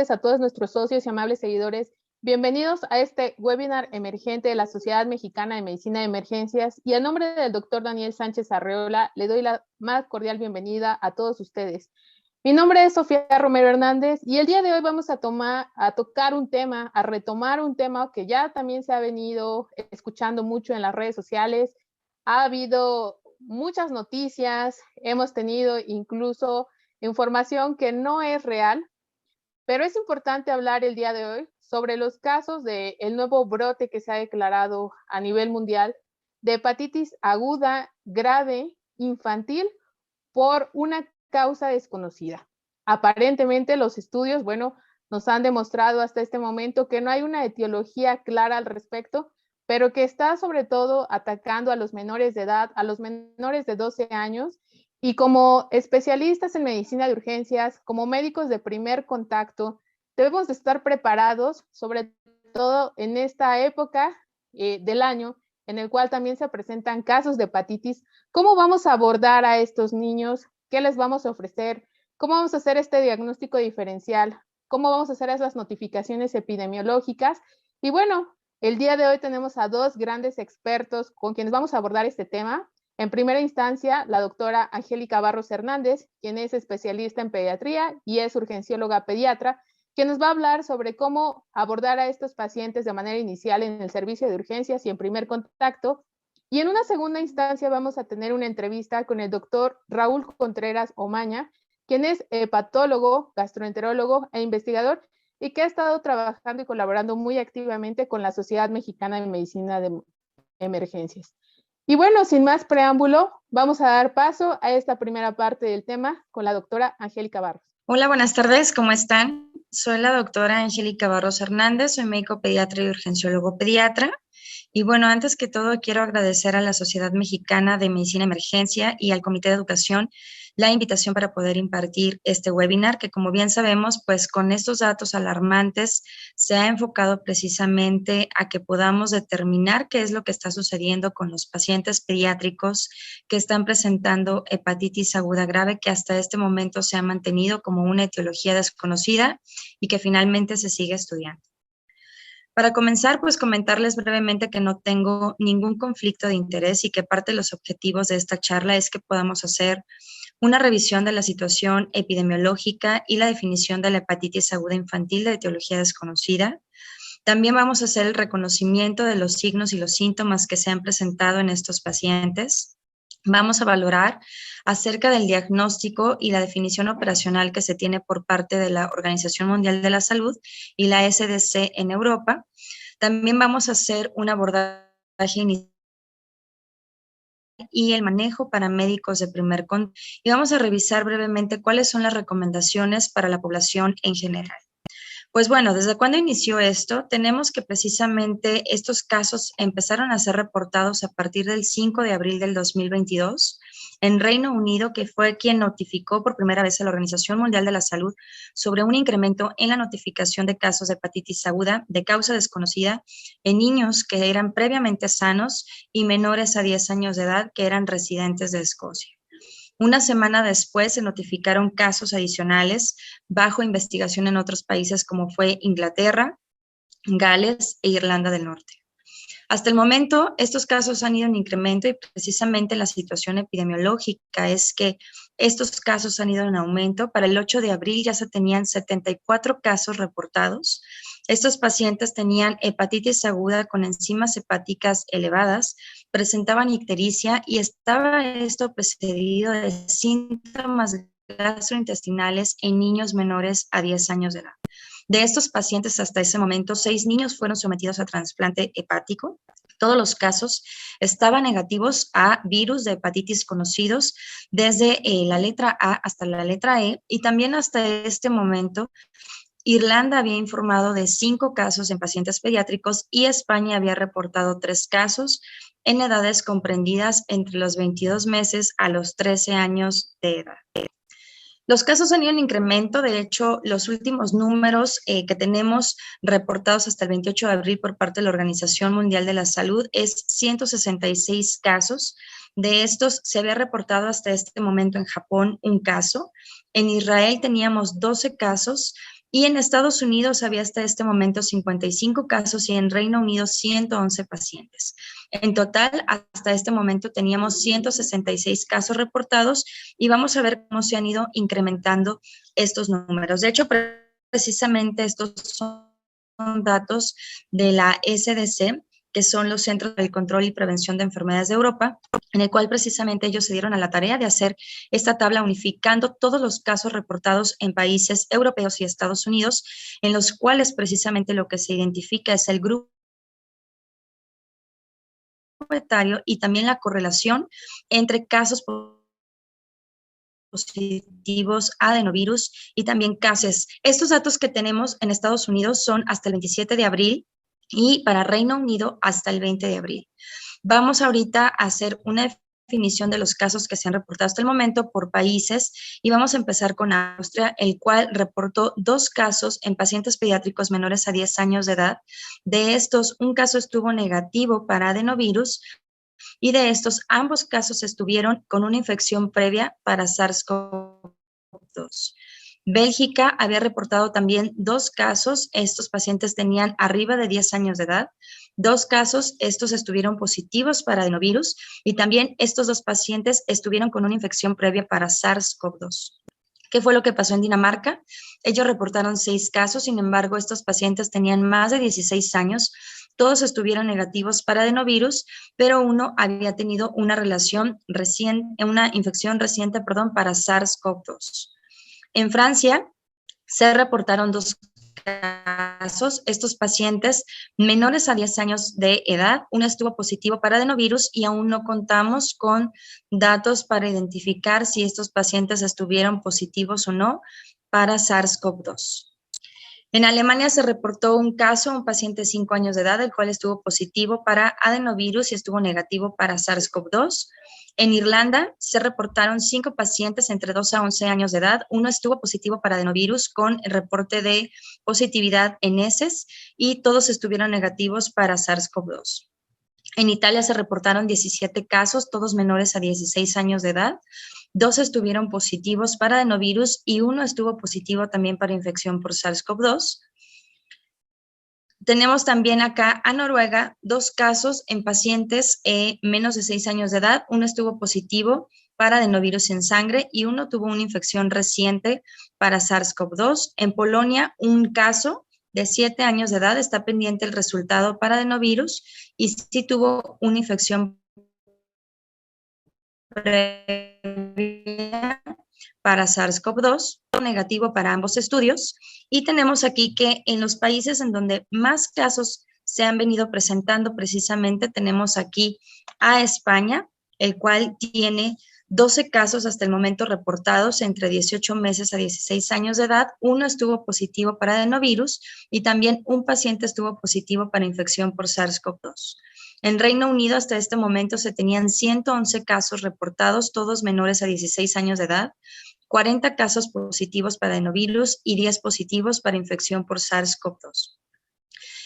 tardes a todos nuestros socios y amables seguidores. Bienvenidos a este webinar emergente de la Sociedad Mexicana de Medicina de Emergencias, y a nombre del doctor Daniel Sánchez Arreola, le doy la más cordial bienvenida a todos ustedes. Mi nombre es Sofía Romero Hernández y el día de hoy vamos a retomar un tema que ya también se ha venido escuchando mucho en las redes sociales. Ha habido muchas noticias, hemos tenido incluso información que no es real, pero es importante hablar el día de hoy sobre los casos del nuevo brote que se ha declarado a nivel mundial de hepatitis aguda grave infantil por una causa desconocida. Aparentemente los estudios, nos han demostrado hasta este momento que no hay una etiología clara al respecto, pero que está sobre todo atacando a los menores de edad, a los menores de 12 años, y como especialistas en medicina de urgencias, como médicos de primer contacto, debemos de estar preparados, sobre todo en esta época del año, en el cual también se presentan casos de hepatitis. ¿Cómo vamos a abordar a estos niños? ¿Qué les vamos a ofrecer? ¿Cómo vamos a hacer este diagnóstico diferencial? ¿Cómo vamos a hacer esas notificaciones epidemiológicas? Y bueno, el día de hoy tenemos a dos grandes expertos con quienes vamos a abordar este tema. En primera instancia, la doctora Angélica Barros Hernández, quien es especialista en pediatría y es urgencióloga pediatra, quien nos va a hablar sobre cómo abordar a estos pacientes de manera inicial en el servicio de urgencias y en primer contacto. Y en una segunda instancia vamos a tener una entrevista con el doctor Raúl Contreras Omaña, quien es hepatólogo, gastroenterólogo e investigador, y que ha estado trabajando y colaborando muy activamente con la Sociedad Mexicana de Medicina de Emergencias. Y bueno, sin más preámbulo, vamos a dar paso a esta primera parte del tema con la doctora Angélica Barros. Hola, buenas tardes, ¿cómo están? Soy la doctora Angélica Barros Hernández, soy médico pediatra y urgenciólogo pediatra. Y bueno, antes que todo quiero agradecer a la Sociedad Mexicana de Medicina Emergencia y al Comité de Educación la invitación para poder impartir este webinar, que como bien sabemos, pues con estos datos alarmantes se ha enfocado precisamente a que podamos determinar qué es lo que está sucediendo con los pacientes pediátricos que están presentando hepatitis aguda grave, que hasta este momento se ha mantenido como una etiología desconocida y que finalmente se sigue estudiando. Para comenzar, pues comentarles brevemente que no tengo ningún conflicto de interés y que parte de los objetivos de esta charla es que podamos hacer una revisión de la situación epidemiológica y la definición de la hepatitis aguda infantil de etiología desconocida. También vamos a hacer el reconocimiento de los signos y los síntomas que se han presentado en estos pacientes. Vamos a valorar acerca del diagnóstico y la definición operacional que se tiene por parte de la Organización Mundial de la Salud y la SDC en Europa. También vamos a hacer un abordaje inicial y el manejo para médicos de primer contacto. Y vamos a revisar brevemente cuáles son las recomendaciones para la población en general. Pues bueno, ¿desde cuándo inició esto? Tenemos que precisamente estos casos empezaron a ser reportados a partir del 5 de abril del 2022 en Reino Unido, que fue quien notificó por primera vez a la Organización Mundial de la Salud sobre un incremento en la notificación de casos de hepatitis aguda de causa desconocida en niños que eran previamente sanos y menores a 10 años de edad que eran residentes de Escocia. Una semana después se notificaron casos adicionales bajo investigación en otros países como fue Inglaterra, Gales e Irlanda del Norte. Hasta el momento, estos casos han ido en incremento y precisamente la situación epidemiológica es que estos casos han ido en aumento. Para el 8 de abril ya se tenían 74 casos reportados. Estos pacientes tenían hepatitis aguda con enzimas hepáticas elevadas, presentaban ictericia y estaba esto precedido de síntomas gastrointestinales en niños menores a 10 años de edad. De estos pacientes, hasta ese momento, 6 niños fueron sometidos a trasplante hepático. Todos los casos estaban negativos a virus de hepatitis conocidos desde la letra A hasta la letra E, y también hasta este momento Irlanda había informado de 5 casos en pacientes pediátricos y España había reportado 3 casos en edades comprendidas entre los 22 meses a los 13 años de edad. Los casos han ido en incremento. De hecho, los últimos números que tenemos reportados hasta el 28 de abril por parte de la Organización Mundial de la Salud es 166 casos. De estos se había reportado hasta este momento en Japón un caso. En Israel teníamos 12 casos. y en Estados Unidos había hasta este momento 55 casos y en Reino Unido 111 pacientes. En total, hasta este momento teníamos 166 casos reportados y vamos a ver cómo se han ido incrementando estos números. De hecho, precisamente estos son datos de la SDC, que son los Centros del Control y Prevención de Enfermedades de Europa, en el cual precisamente ellos se dieron a la tarea de hacer esta tabla unificando todos los casos reportados en países europeos y Estados Unidos, en los cuales precisamente lo que se identifica es el grupo etario y también la correlación entre casos positivos a adenovirus y también casos. Estos datos que tenemos en Estados Unidos son hasta el 27 de abril y para Reino Unido hasta el 20 de abril. Vamos ahorita a hacer una definición de los casos que se han reportado hasta el momento por países y vamos a empezar con Austria, el cual reportó 2 casos en pacientes pediátricos menores a 10 años de edad. De estos, un caso estuvo negativo para adenovirus y de estos, ambos casos estuvieron con una infección previa para SARS-CoV-2. Bélgica había reportado también 2 casos, estos pacientes tenían arriba de 10 años de edad, 2 casos, estos estuvieron positivos para adenovirus y también estos 2 pacientes estuvieron con una infección previa para SARS-CoV-2. ¿Qué fue lo que pasó en Dinamarca? Ellos reportaron 6 casos, sin embargo, estos pacientes tenían más de 16 años, todos estuvieron negativos para adenovirus, pero uno había tenido una infección reciente, para SARS-CoV-2. En Francia se reportaron 2 casos, estos pacientes menores a 10 años de edad, uno estuvo positivo para adenovirus y aún no contamos con datos para identificar si estos pacientes estuvieron positivos o no para SARS-CoV-2. En Alemania se reportó un caso, un paciente de 5 años de edad, el cual estuvo positivo para adenovirus y estuvo negativo para SARS-CoV-2. En Irlanda se reportaron 5 pacientes entre 2 a 11 años de edad. Uno estuvo positivo para adenovirus con el reporte de positividad en heces y todos estuvieron negativos para SARS-CoV-2. En Italia se reportaron 17 casos, todos menores a 16 años de edad. 2 estuvieron positivos para adenovirus y 1 estuvo positivo también para infección por SARS-CoV-2. Tenemos también acá a Noruega 2 casos en pacientes menos de 6 años de edad. 1 estuvo positivo para adenovirus en sangre y 1 tuvo una infección reciente para SARS-CoV-2. En Polonia, un caso de 7 años de edad está pendiente el resultado para adenovirus y sí tuvo una infección previa para SARS-CoV-2, negativo para ambos estudios. Y tenemos aquí que en los países en donde más casos se han venido presentando precisamente, tenemos aquí a España, el cual tiene 12 casos hasta el momento reportados entre 18 meses a 16 años de edad. 1 estuvo positivo para adenovirus y también un paciente estuvo positivo para infección por SARS-CoV-2. En Reino Unido hasta este momento se tenían 111 casos reportados, todos menores a 16 años de edad, 40 casos positivos para adenovirus y 10 positivos para infección por SARS-CoV-2.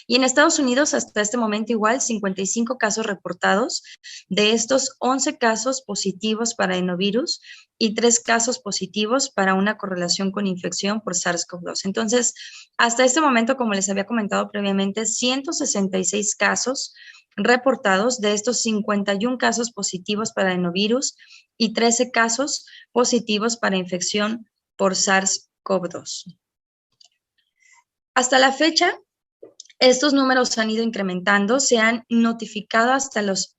Y en Estados Unidos hasta este momento igual 55 casos reportados, de estos 11 casos positivos para adenovirus y 3 casos positivos para una correlación con infección por SARS-CoV-2. Entonces, hasta este momento, como les había comentado previamente, 166 casos reportados, de estos 51 casos positivos para adenovirus y 13 casos positivos para infección por SARS-CoV-2. Hasta la fecha, estos números han ido incrementando, se han notificado hasta los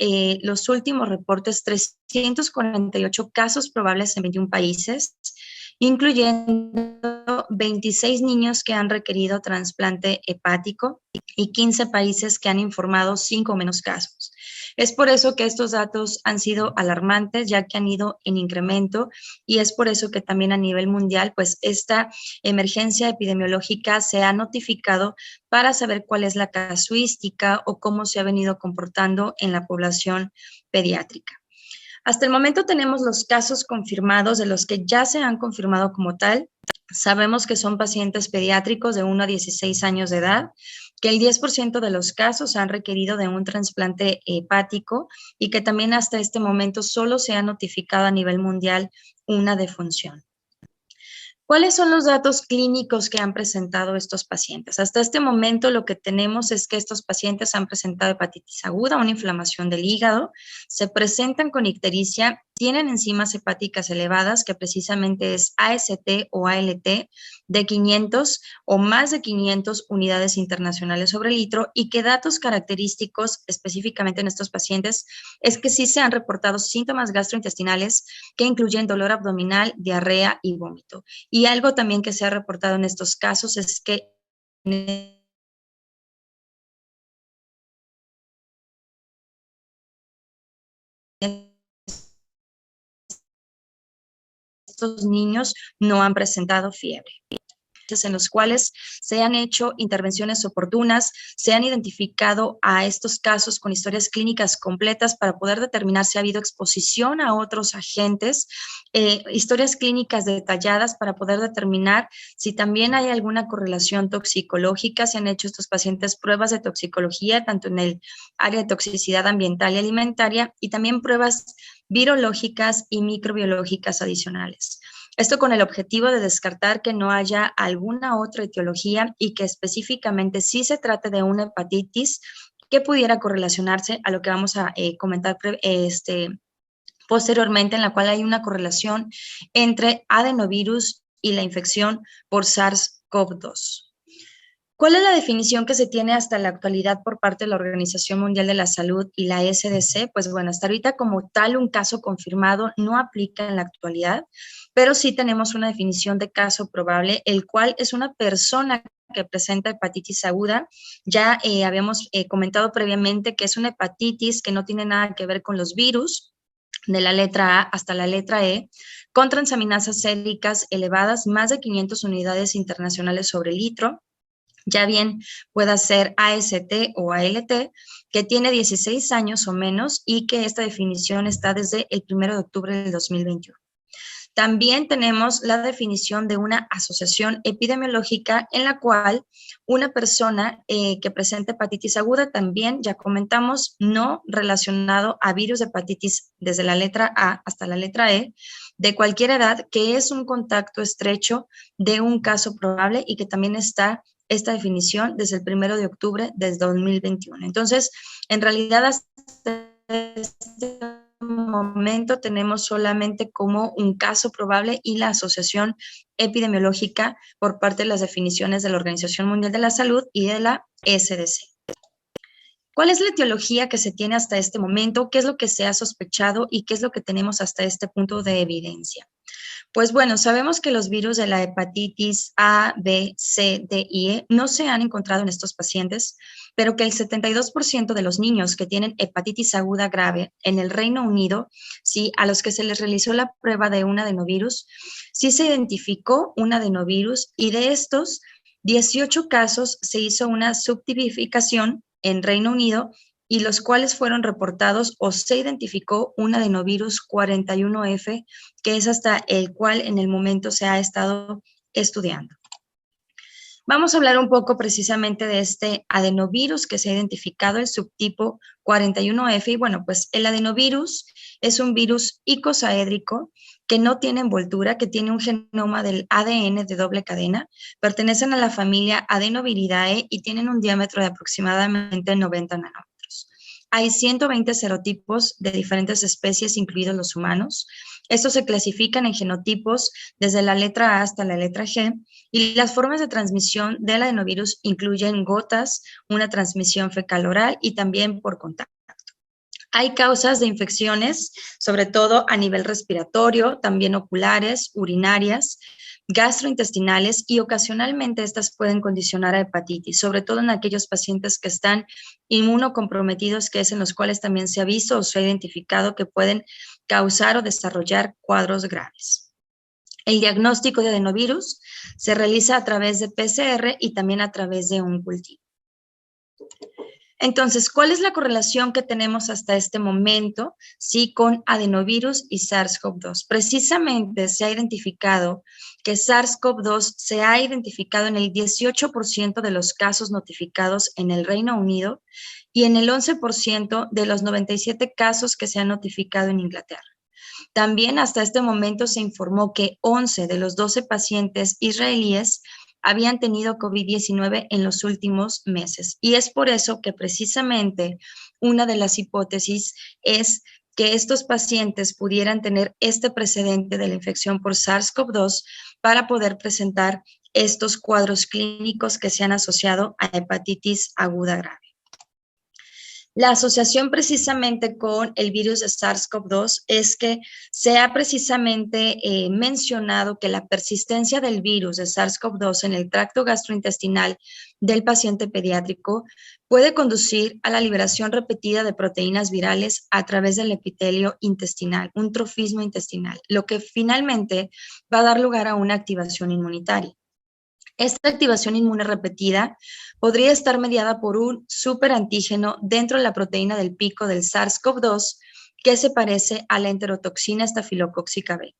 últimos reportes 348 casos probables en 21 países, incluyendo 26 niños que han requerido trasplante hepático y 15 países que han informado 5 o menos casos. Es por eso que estos datos han sido alarmantes, ya que han ido en incremento, y es por eso que también a nivel mundial, pues esta emergencia epidemiológica se ha notificado para saber cuál es la casuística o cómo se ha venido comportando en la población pediátrica. Hasta el momento tenemos los casos confirmados, de los que ya se han confirmado como tal. Sabemos que son pacientes pediátricos de 1 a 16 años de edad, que el 10% de los casos han requerido de un trasplante hepático y que también hasta este momento solo se ha notificado a nivel mundial una defunción. ¿Cuáles son los datos clínicos que han presentado estos pacientes? Hasta este momento lo que tenemos es que estos pacientes han presentado hepatitis aguda, una inflamación del hígado, se presentan con ictericia, tienen enzimas hepáticas elevadas, que precisamente es AST o ALT de 500 o más de 500 unidades internacionales sobre litro, y que datos característicos específicamente en estos pacientes es que sí se han reportado síntomas gastrointestinales que incluyen dolor abdominal, diarrea y vómito. Y algo también que se ha reportado en estos casos es que estos niños no han presentado fiebre, en los cuales se han hecho intervenciones oportunas, se han identificado a estos casos con historias clínicas completas para poder determinar si ha habido exposición a otros agentes, historias clínicas detalladas para poder determinar si también hay alguna correlación toxicológica. Se han hecho estos pacientes pruebas de toxicología, tanto en el área de toxicidad ambiental y alimentaria, y también pruebas virológicas y microbiológicas adicionales. Esto con el objetivo de descartar que no haya alguna otra etiología y que específicamente sí se trate de una hepatitis que pudiera correlacionarse a lo que vamos a comentar posteriormente, en la cual hay una correlación entre adenovirus y la infección por SARS-CoV-2. ¿Cuál es la definición que se tiene hasta la actualidad por parte de la Organización Mundial de la Salud y la SDC? Pues bueno, hasta ahorita como tal un caso confirmado no aplica en la actualidad, pero sí tenemos una definición de caso probable, el cual es una persona que presenta hepatitis aguda. Ya habíamos comentado previamente que es una hepatitis que no tiene nada que ver con los virus, de la letra A hasta la letra E, con transaminasas séricas elevadas, más de 500 unidades internacionales sobre litro, ya bien pueda ser AST o ALT, que tiene 16 años o menos y que esta definición está desde el 1 de octubre del 2021. También tenemos la definición de una asociación epidemiológica en la cual una persona que presenta hepatitis aguda, también ya comentamos, no relacionado a virus de hepatitis desde la letra A hasta la letra E, de cualquier edad, que es un contacto estrecho de un caso probable y que también está esta definición desde el 1 de octubre del 2021. Entonces, en realidad, hasta este momento tenemos solamente como un caso probable y la asociación epidemiológica por parte de las definiciones de la Organización Mundial de la Salud y de la SDC. ¿Cuál es la etiología que se tiene hasta este momento? ¿Qué es lo que se ha sospechado y qué es lo que tenemos hasta este punto de evidencia? Pues bueno, sabemos que los virus de la hepatitis A, B, C, D y E no se han encontrado en estos pacientes, pero que el 72% de los niños que tienen hepatitis aguda grave en el Reino Unido, sí, a los que se les realizó la prueba de un adenovirus, sí se identificó un adenovirus, y de estos 18 casos se hizo una subtipificación en Reino Unido, y los cuales fueron reportados o se identificó un adenovirus 41F, que es hasta el cual en el momento se ha estado estudiando. Vamos a hablar un poco precisamente de este adenovirus que se ha identificado, el subtipo 41F. Y bueno, pues el adenovirus es un virus icosaédrico que no tiene envoltura, que tiene un genoma del ADN de doble cadena, pertenecen a la familia Adenoviridae y tienen un diámetro de aproximadamente 90 nanómetros. Hay 120 serotipos de diferentes especies, incluidos los humanos. Estos se clasifican en genotipos desde la letra A hasta la letra G, y las formas de transmisión del adenovirus incluyen gotas, una transmisión fecal oral y también por contacto. Hay causas de infecciones, sobre todo a nivel respiratorio, también oculares, urinarias, gastrointestinales, y ocasionalmente estas pueden condicionar a hepatitis, sobre todo en aquellos pacientes que están inmunocomprometidos, que es en los cuales también se ha visto o se ha identificado que pueden causar o desarrollar cuadros graves. El diagnóstico de adenovirus se realiza a través de PCR y también a través de un cultivo. Entonces, ¿cuál es la correlación que tenemos hasta este momento, sí, con adenovirus y SARS-CoV-2? Precisamente se ha identificado que SARS-CoV-2 se ha identificado en el 18% de los casos notificados en el Reino Unido y en el 11% de los 97 casos que se han notificado en Inglaterra. También hasta este momento se informó que 11 de los 12 pacientes israelíes habían tenido COVID-19 en los últimos meses. Y es por eso que precisamente una de las hipótesis es que estos pacientes pudieran tener este precedente de la infección por SARS-CoV-2 para poder presentar estos cuadros clínicos que se han asociado a hepatitis aguda grave. La asociación precisamente con el virus de SARS-CoV-2 es que se ha precisamente mencionado que la persistencia del virus de SARS-CoV-2 en el tracto gastrointestinal del paciente pediátrico puede conducir a la liberación repetida de proteínas virales a través del epitelio intestinal, un trofismo intestinal, lo que finalmente va a dar lugar a una activación inmunitaria. Esta activación inmune repetida podría estar mediada por un superantígeno dentro de la proteína del pico del SARS-CoV-2 que se parece a la enterotoxina estafilocóxica B.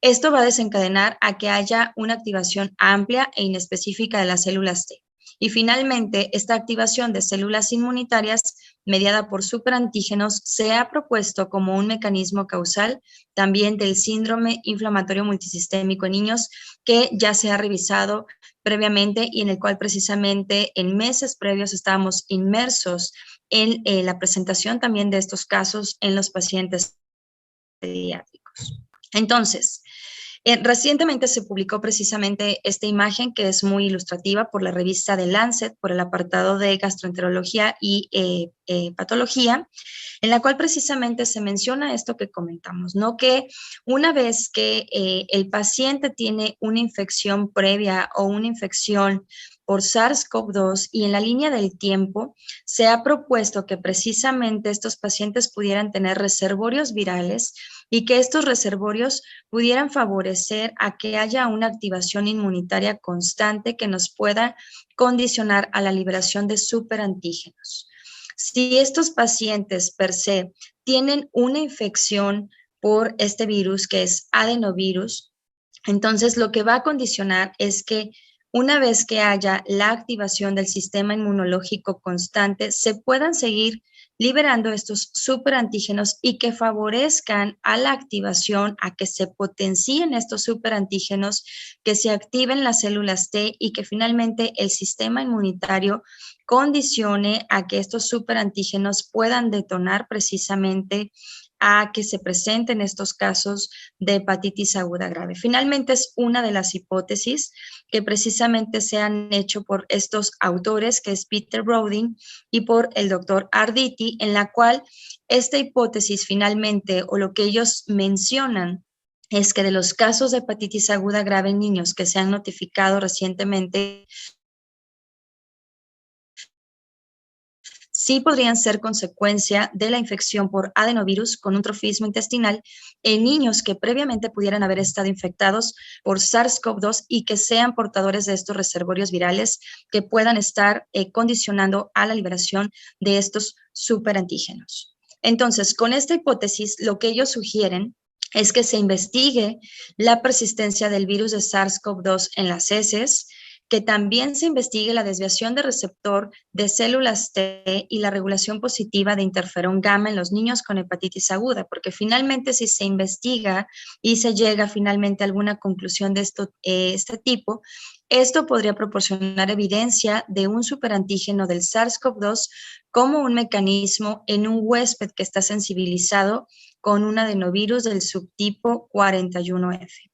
Esto va a desencadenar a que haya una activación amplia e inespecífica de las células T. Y finalmente, esta activación de células inmunitarias mediada por superantígenos se ha propuesto como un mecanismo causal también del síndrome inflamatorio multisistémico en niños que ya se ha revisado previamente y en el cual precisamente en meses previos estábamos inmersos en la presentación también de estos casos en los pacientes pediátricos. Entonces, recientemente se publicó precisamente esta imagen que es muy ilustrativa por la revista The Lancet, por el apartado de gastroenterología y patología, en la cual precisamente se menciona esto que comentamos, ¿no? Que una vez que el paciente tiene una infección previa o una infección por SARS-CoV-2 y en la línea del tiempo se ha propuesto que precisamente estos pacientes pudieran tener reservorios virales y que estos reservorios pudieran favorecer a que haya una activación inmunitaria constante que nos pueda condicionar a la liberación de superantígenos. Si estos pacientes per se tienen una infección por este virus que es adenovirus, entonces lo que va a condicionar es que una vez que haya la activación del sistema inmunológico constante, se puedan seguir liberando estos superantígenos y que favorezcan a la activación, a que se potencien estos superantígenos, que se activen las células T y que finalmente el sistema inmunitario condicione a que estos superantígenos puedan detonar precisamente a que se presenten estos casos de hepatitis aguda grave. Finalmente es una de las hipótesis que precisamente se han hecho por estos autores, que es Peter Brodin y por el doctor Arditi, en la cual esta hipótesis finalmente, o lo que ellos mencionan, es que de los casos de hepatitis aguda grave en niños que se han notificado recientemente, sí podrían ser consecuencia de la infección por adenovirus con un trofismo intestinal en niños que previamente pudieran haber estado infectados por SARS-CoV-2 y que sean portadores de estos reservorios virales que puedan estar condicionando a la liberación de estos superantígenos. Entonces, con esta hipótesis, lo que ellos sugieren es que se investigue la persistencia del virus de SARS-CoV-2 en las heces, que también se investigue la desviación de receptor de células T y la regulación positiva de interferón gamma en los niños con hepatitis aguda, porque finalmente si se investiga y se llega finalmente a alguna conclusión de este tipo, esto podría proporcionar evidencia de un superantígeno del SARS-CoV-2 como un mecanismo en un huésped que está sensibilizado con un adenovirus del subtipo 41F.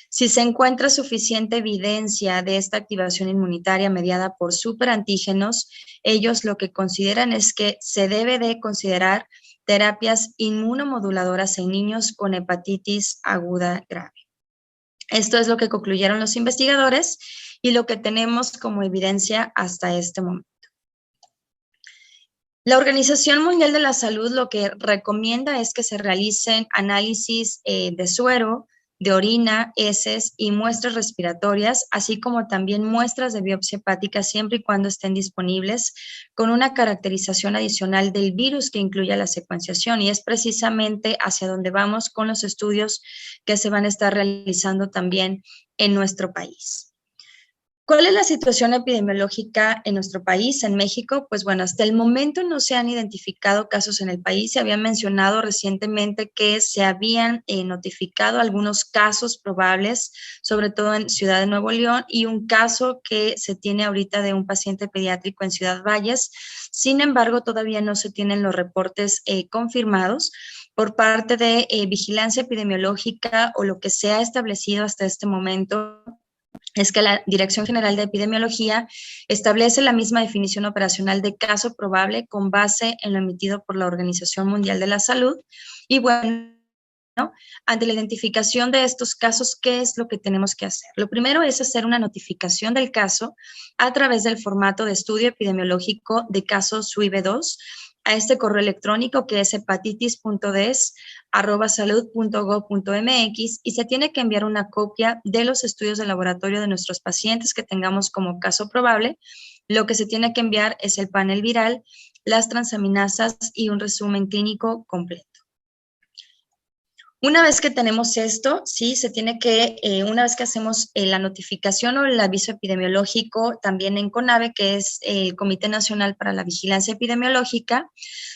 Si se encuentra suficiente evidencia de esta activación inmunitaria mediada por superantígenos, ellos lo que consideran es que se debe de considerar terapias inmunomoduladoras en niños con hepatitis aguda grave. Esto es lo que concluyeron los investigadores y lo que tenemos como evidencia hasta este momento. La Organización Mundial de la Salud lo que recomienda es que se realicen análisis de suero, de orina, heces y muestras respiratorias, así como también muestras de biopsia hepática siempre y cuando estén disponibles, con una caracterización adicional del virus que incluya la secuenciación, y es precisamente hacia donde vamos con los estudios que se van a estar realizando también en nuestro país. ¿Cuál es la situación epidemiológica en nuestro país, en México? Pues bueno, hasta el momento no se han identificado casos en el país. Se había mencionado recientemente que se habían notificado algunos casos probables, sobre todo en Ciudad de Nuevo León, y un caso que se tiene ahorita de un paciente pediátrico en Ciudad Valles. Sin embargo, todavía no se tienen los reportes confirmados por parte de vigilancia epidemiológica o lo que se ha establecido hasta este momento. Es que la Dirección General de Epidemiología establece la misma definición operacional de caso probable con base en lo emitido por la Organización Mundial de la Salud. Y bueno, ante la identificación de estos casos, ¿qué es lo que tenemos que hacer? Lo primero es hacer una notificación del caso a través del formato de estudio epidemiológico de casos SWIB2 a este correo electrónico que es hepatitis.des@salud.gov.mx y se tiene que enviar una copia de los estudios de laboratorio de nuestros pacientes que tengamos como caso probable. Lo que se tiene que enviar es el panel viral, las transaminasas y un resumen clínico completo. Una vez que tenemos esto, sí, se tiene que, una vez que hacemos la notificación o el aviso epidemiológico, también en CONAVE, que es el Comité Nacional para la Vigilancia Epidemiológica,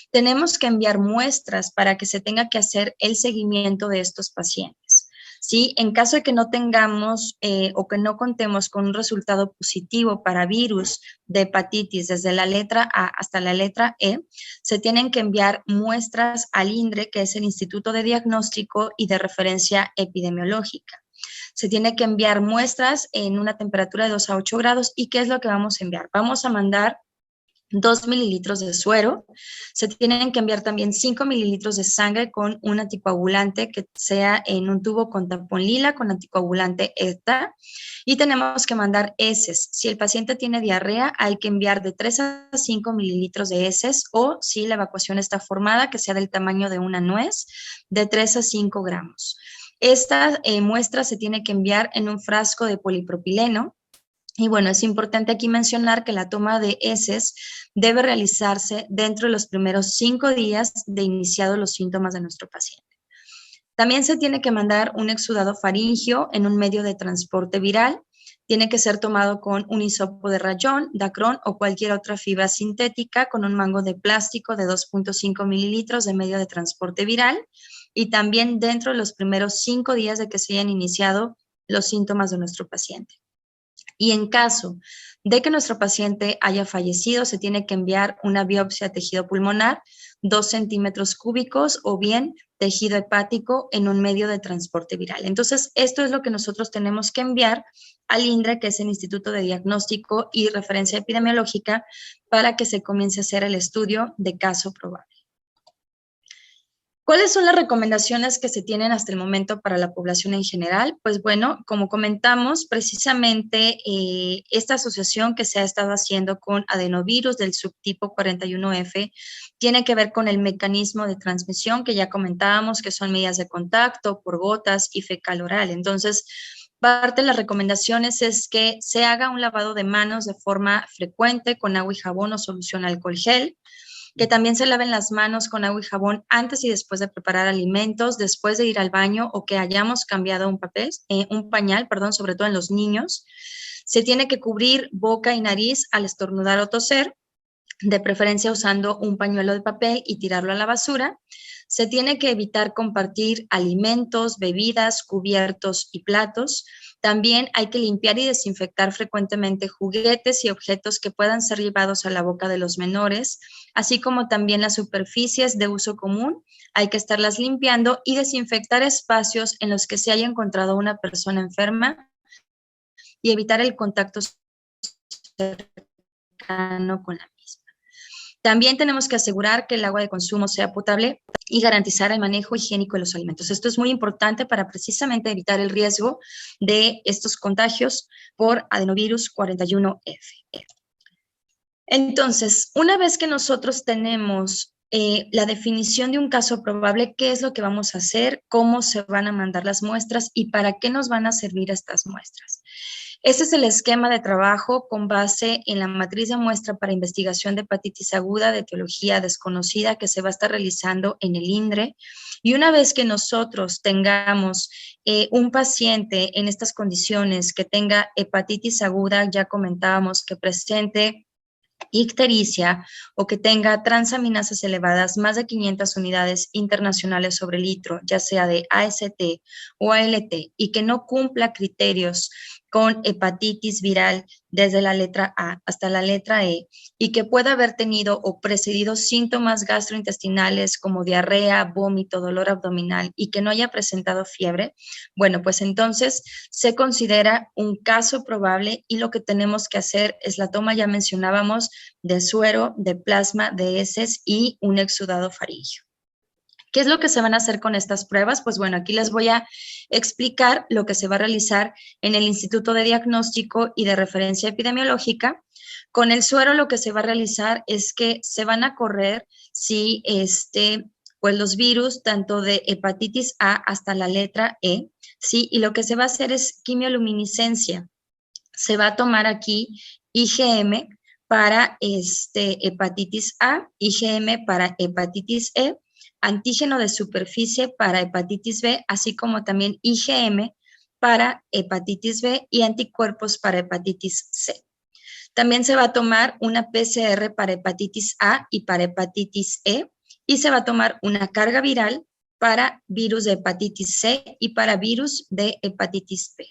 tenemos que enviar muestras para que se tenga que hacer el seguimiento de estos pacientes. ¿Sí? En caso de que no tengamos o que no contemos con un resultado positivo para virus de hepatitis desde la letra A hasta la letra E, se tienen que enviar muestras al INDRE, que es el Instituto de Diagnóstico y de Referencia Epidemiológica. Se tiene que enviar muestras en una temperatura de 2 a 8 grados. ¿Y qué es lo que vamos a enviar? Vamos a mandar 2 mililitros de suero, se tienen que enviar también 5 mililitros de sangre con un anticoagulante que sea en un tubo con tapón lila, con anticoagulante ETA, y tenemos que mandar heces. Si el paciente tiene diarrea, hay que enviar de 3 a 5 mililitros de heces, o si la evacuación está formada, que sea del tamaño de una nuez, de 3 a 5 gramos. Esta muestra se tiene que enviar en un frasco de polipropileno. Y bueno, es importante aquí mencionar que la toma de heces debe realizarse dentro de los primeros 5 días de iniciados los síntomas de nuestro paciente. También se tiene que mandar un exudado faríngeo en un medio de transporte viral. Tiene que ser tomado con un hisopo de rayón, dacrón o cualquier otra fibra sintética con un mango de plástico de 2.5 mililitros de medio de transporte viral y también dentro de los primeros 5 días de que se hayan iniciado los síntomas de nuestro paciente. Y en caso de que nuestro paciente haya fallecido, se tiene que enviar una biopsia de tejido pulmonar, 2 centímetros cúbicos o bien tejido hepático en un medio de transporte viral. Entonces, esto es lo que nosotros tenemos que enviar al INDRE, que es el Instituto de Diagnóstico y Referencia Epidemiológica, para que se comience a hacer el estudio de caso probable. ¿Cuáles son las recomendaciones que se tienen hasta el momento para la población en general? Pues bueno, como comentamos, precisamente esta asociación que se ha estado haciendo con adenovirus del subtipo 41F tiene que ver con el mecanismo de transmisión que ya comentábamos, que son medidas de contacto por gotas y fecal oral. Entonces, parte de las recomendaciones es que se haga un lavado de manos de forma frecuente con agua y jabón o solución alcohol gel, que también se laven las manos con agua y jabón antes y después de preparar alimentos, después de ir al baño o que hayamos cambiado un pañal, sobre todo en los niños. Se tiene que cubrir boca y nariz al estornudar o toser, de preferencia usando un pañuelo de papel y tirarlo a la basura. Se tiene que evitar compartir alimentos, bebidas, cubiertos y platos. También hay que limpiar y desinfectar frecuentemente juguetes y objetos que puedan ser llevados a la boca de los menores, así como también las superficies de uso común. Hay que estarlas limpiando y desinfectar espacios en los que se haya encontrado una persona enferma y evitar el contacto cercano con la misma. También tenemos que asegurar que el agua de consumo sea potable y garantizar el manejo higiénico de los alimentos. Esto es muy importante para precisamente evitar el riesgo de estos contagios por adenovirus 41F. Entonces, una vez que nosotros tenemos la definición de un caso probable, ¿qué es lo que vamos a hacer? ¿Cómo se van a mandar las muestras? ¿Y para qué nos van a servir estas muestras? Este es el esquema de trabajo con base en la matriz de muestra para investigación de hepatitis aguda de etiología desconocida que se va a estar realizando en el INDRE. Y una vez que nosotros tengamos un paciente en estas condiciones que tenga hepatitis aguda, ya comentábamos que presente ictericia o que tenga transaminasas elevadas más de 500 unidades internacionales sobre litro, ya sea de AST o ALT, y que no cumpla criterios con hepatitis viral desde la letra A hasta la letra E, y que pueda haber tenido o precedido síntomas gastrointestinales como diarrea, vómito, dolor abdominal y que no haya presentado fiebre, bueno, pues entonces se considera un caso probable y lo que tenemos que hacer es la toma, ya mencionábamos, de suero, de plasma, de heces y un exudado faríngeo. ¿Qué es lo que se van a hacer con estas pruebas? Pues bueno, aquí les voy a explicar lo que se va a realizar en el Instituto de Diagnóstico y de Referencia Epidemiológica. Con el suero lo que se va a realizar es que se van a correr si pues los virus tanto de hepatitis A hasta la letra E, ¿sí? Y lo que se va a hacer es quimioluminiscencia. Se va a tomar aquí IgM para hepatitis A, IgM para hepatitis E, antígeno de superficie para hepatitis B, así como también IgM para hepatitis B y anticuerpos para hepatitis C. También se va a tomar una PCR para hepatitis A y para hepatitis E, y se va a tomar una carga viral para virus de hepatitis C y para virus de hepatitis B.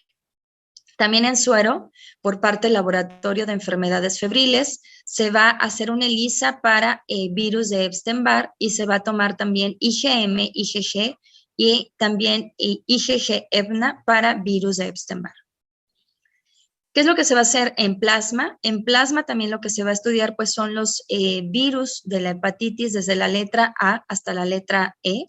También en suero, por parte del Laboratorio de Enfermedades Febriles, se va a hacer una ELISA para virus de Epstein-Barr y se va a tomar también IgM, IgG y también IgG-EBNA para virus de Epstein-Barr. ¿Qué es lo que se va a hacer en plasma? En plasma también lo que se va a estudiar pues son los virus de la hepatitis desde la letra A hasta la letra E.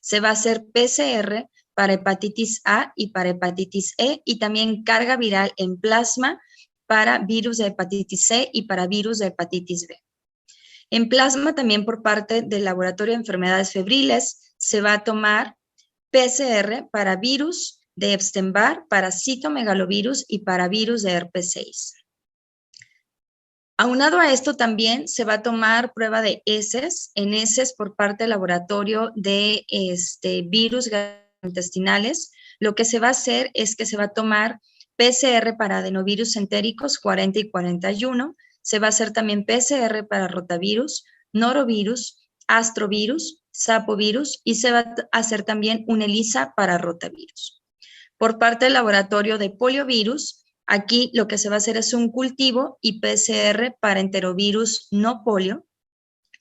Se va a hacer PCR para hepatitis A y para hepatitis E y también carga viral en plasma para virus de hepatitis C y para virus de hepatitis B. En plasma también por parte del Laboratorio de Enfermedades Febriles se va a tomar PCR para virus de Epstein-Barr, para citomegalovirus y para virus de herpes 6. Aunado a esto también se va a tomar prueba de heces, en heces por parte del laboratorio de virus gastrointestinales. Lo que se va a hacer es que se va a tomar PCR para adenovirus entéricos 40 y 41, se va a hacer también PCR para rotavirus, norovirus, astrovirus, sapovirus y se va a hacer también un ELISA para rotavirus. Por parte del laboratorio de poliovirus, aquí lo que se va a hacer es un cultivo y PCR para enterovirus no polio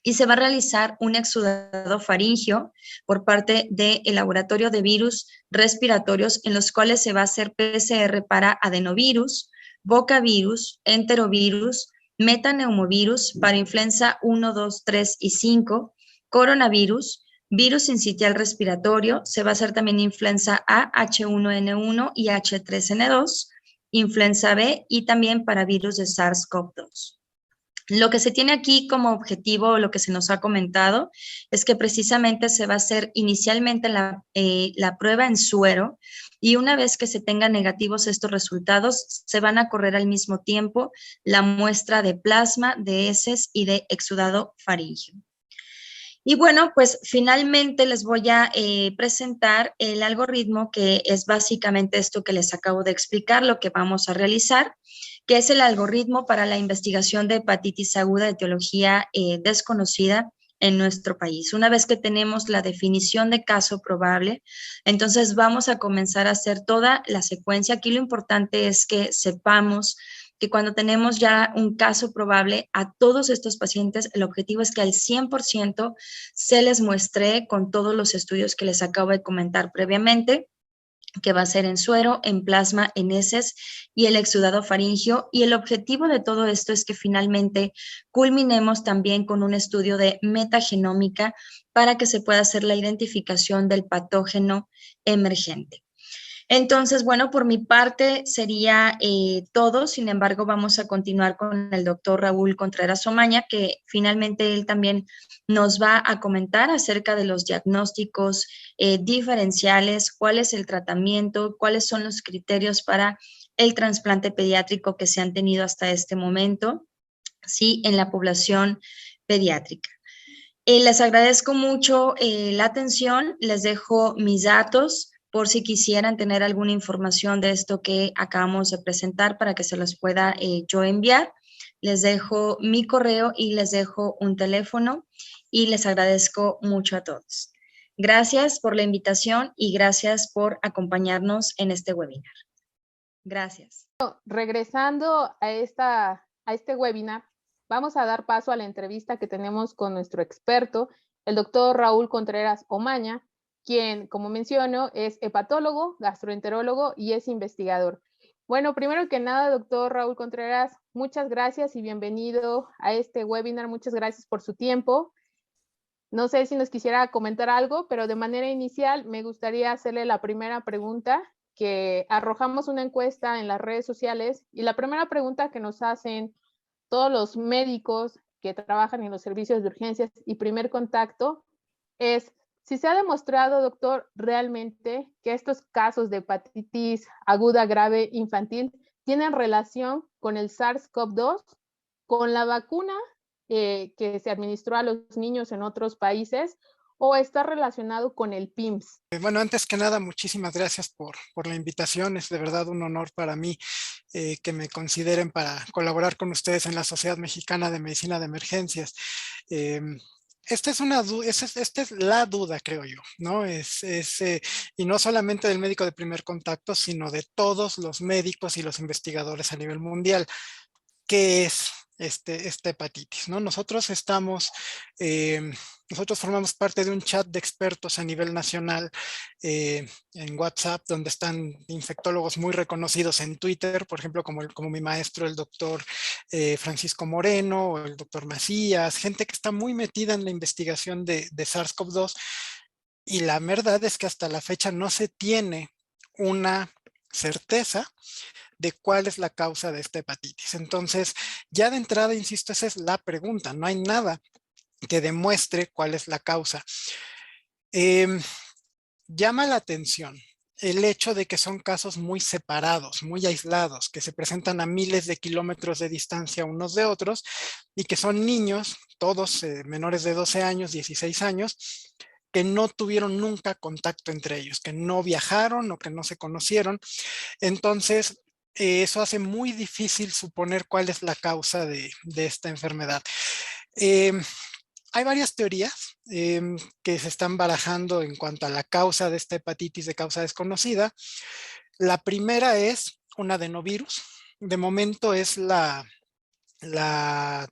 y se va a realizar un exudado faríngeo por parte del laboratorio de virus respiratorios en los cuales se va a hacer PCR para adenovirus, bocavirus, enterovirus, metaneumovirus para influenza 1, 2, 3 y 5, coronavirus, virus sincitial respiratorio, se va a hacer también influenza A, H1N1 y H3N2, influenza B y también para virus de SARS-CoV-2. Lo que se tiene aquí como objetivo, lo que se nos ha comentado, es que precisamente se va a hacer inicialmente la prueba en suero y una vez que se tengan negativos estos resultados, se van a correr al mismo tiempo la muestra de plasma, de heces y de exudado faríngeo. Y bueno, pues finalmente les voy a presentar el algoritmo que es básicamente esto que les acabo de explicar, lo que vamos a realizar, que es el algoritmo para la investigación de hepatitis aguda de etiología desconocida en nuestro país. Una vez que tenemos la definición de caso probable, entonces vamos a comenzar a hacer toda la secuencia. Aquí lo importante es que sepamos que cuando tenemos ya un caso probable a todos estos pacientes, el objetivo es que al 100% se les muestre con todos los estudios que les acabo de comentar previamente, que va a ser en suero, en plasma, en heces y el exudado faríngeo. Y el objetivo de todo esto es que finalmente culminemos también con un estudio de metagenómica para que se pueda hacer la identificación del patógeno emergente. Entonces, bueno, por mi parte sería todo. Sin embargo, vamos a continuar con el doctor Raúl Contreras Omaña, que finalmente él también nos va a comentar acerca de los diagnósticos diferenciales, cuál es el tratamiento, cuáles son los criterios para el trasplante pediátrico que se han tenido hasta este momento, ¿sí? En la población pediátrica. Les agradezco mucho la atención, les dejo mis datos por si quisieran tener alguna información de esto que acabamos de presentar para que se los pueda yo enviar. Les dejo mi correo y les dejo un teléfono y les agradezco mucho a todos. Gracias por la invitación y gracias por acompañarnos en este webinar. Gracias. Regresando a este webinar, vamos a dar paso a la entrevista que tenemos con nuestro experto, el doctor Raúl Contreras Omaña, quien, como menciono, es hepatólogo, gastroenterólogo y es investigador. Bueno, primero que nada, doctor Raúl Contreras, muchas gracias y bienvenido a este webinar. Muchas gracias por su tiempo. No sé si nos quisiera comentar algo, pero de manera inicial me gustaría hacerle la primera pregunta, que arrojamos una encuesta en las redes sociales y la primera pregunta que nos hacen todos los médicos que trabajan en los servicios de urgencias y primer contacto es si se ha demostrado, doctor, realmente que estos casos de hepatitis aguda grave infantil tienen relación con el SARS-CoV-2, con la vacuna que se administró a los niños en otros países, o está relacionado con el PIMS. Bueno, antes que nada, muchísimas gracias por la invitación. Es de verdad un honor para mí que me consideren para colaborar con ustedes en la Sociedad Mexicana de Medicina de Emergencias. Esta es la duda, creo yo, ¿no? Y no solamente del médico de primer contacto, sino de todos los médicos y los investigadores a nivel mundial. ¿Qué es esta hepatitis? ¿No? Nosotros formamos parte de un chat de expertos a nivel nacional en WhatsApp, donde están infectólogos muy reconocidos en Twitter, por ejemplo, como mi maestro, el doctor Francisco Moreno, o el doctor Macías, gente que está muy metida en la investigación de SARS-CoV-2, y la verdad es que hasta la fecha no se tiene una certeza de cuál es la causa de esta hepatitis. Entonces, ya de entrada, insisto, esa es la pregunta. No hay nada que demuestre cuál es la causa. Llama la atención el hecho de que son casos muy separados, muy aislados, que se presentan a miles de kilómetros de distancia unos de otros y que son niños, todos menores de 12 años, 16 años, que no tuvieron nunca contacto entre ellos, que no viajaron o que no se conocieron. Entonces, eso hace muy difícil suponer cuál es la causa de esta enfermedad. Hay varias teorías que se están barajando en cuanto a la causa de esta hepatitis de causa desconocida. La primera es un adenovirus. De momento es la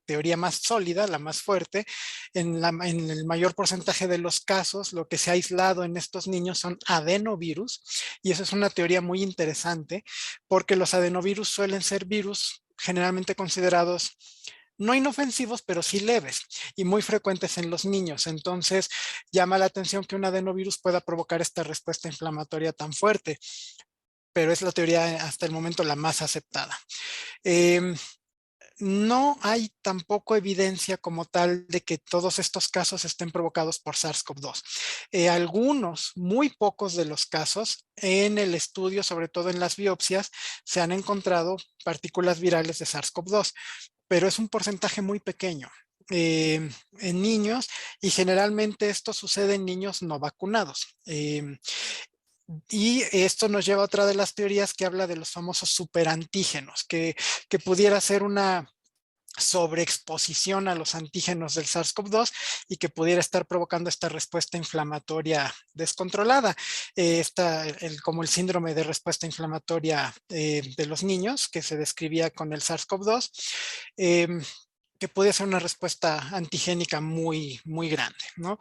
teoría más sólida, la más fuerte. En el mayor porcentaje de los casos, lo que se ha aislado en estos niños son adenovirus, y eso es una teoría muy interesante, porque los adenovirus suelen ser virus generalmente considerados no inofensivos, pero sí leves y muy frecuentes en los niños. Entonces, llama la atención que un adenovirus pueda provocar esta respuesta inflamatoria tan fuerte, pero es la teoría hasta el momento la más aceptada. No hay tampoco evidencia como tal de que todos estos casos estén provocados por SARS-CoV-2. Algunos, muy pocos de los casos, en el estudio, sobre todo en las biopsias, se han encontrado partículas virales de SARS-CoV-2, pero es un porcentaje muy pequeño en niños, y generalmente esto sucede en niños no vacunados. Y esto nos lleva a otra de las teorías que habla de los famosos superantígenos, que pudiera ser una sobreexposición a los antígenos del SARS-CoV-2 y que pudiera estar provocando esta respuesta inflamatoria descontrolada, como el síndrome de respuesta inflamatoria de los niños que se describía con el SARS-CoV-2, que puede ser una respuesta antigénica muy, muy grande, ¿no?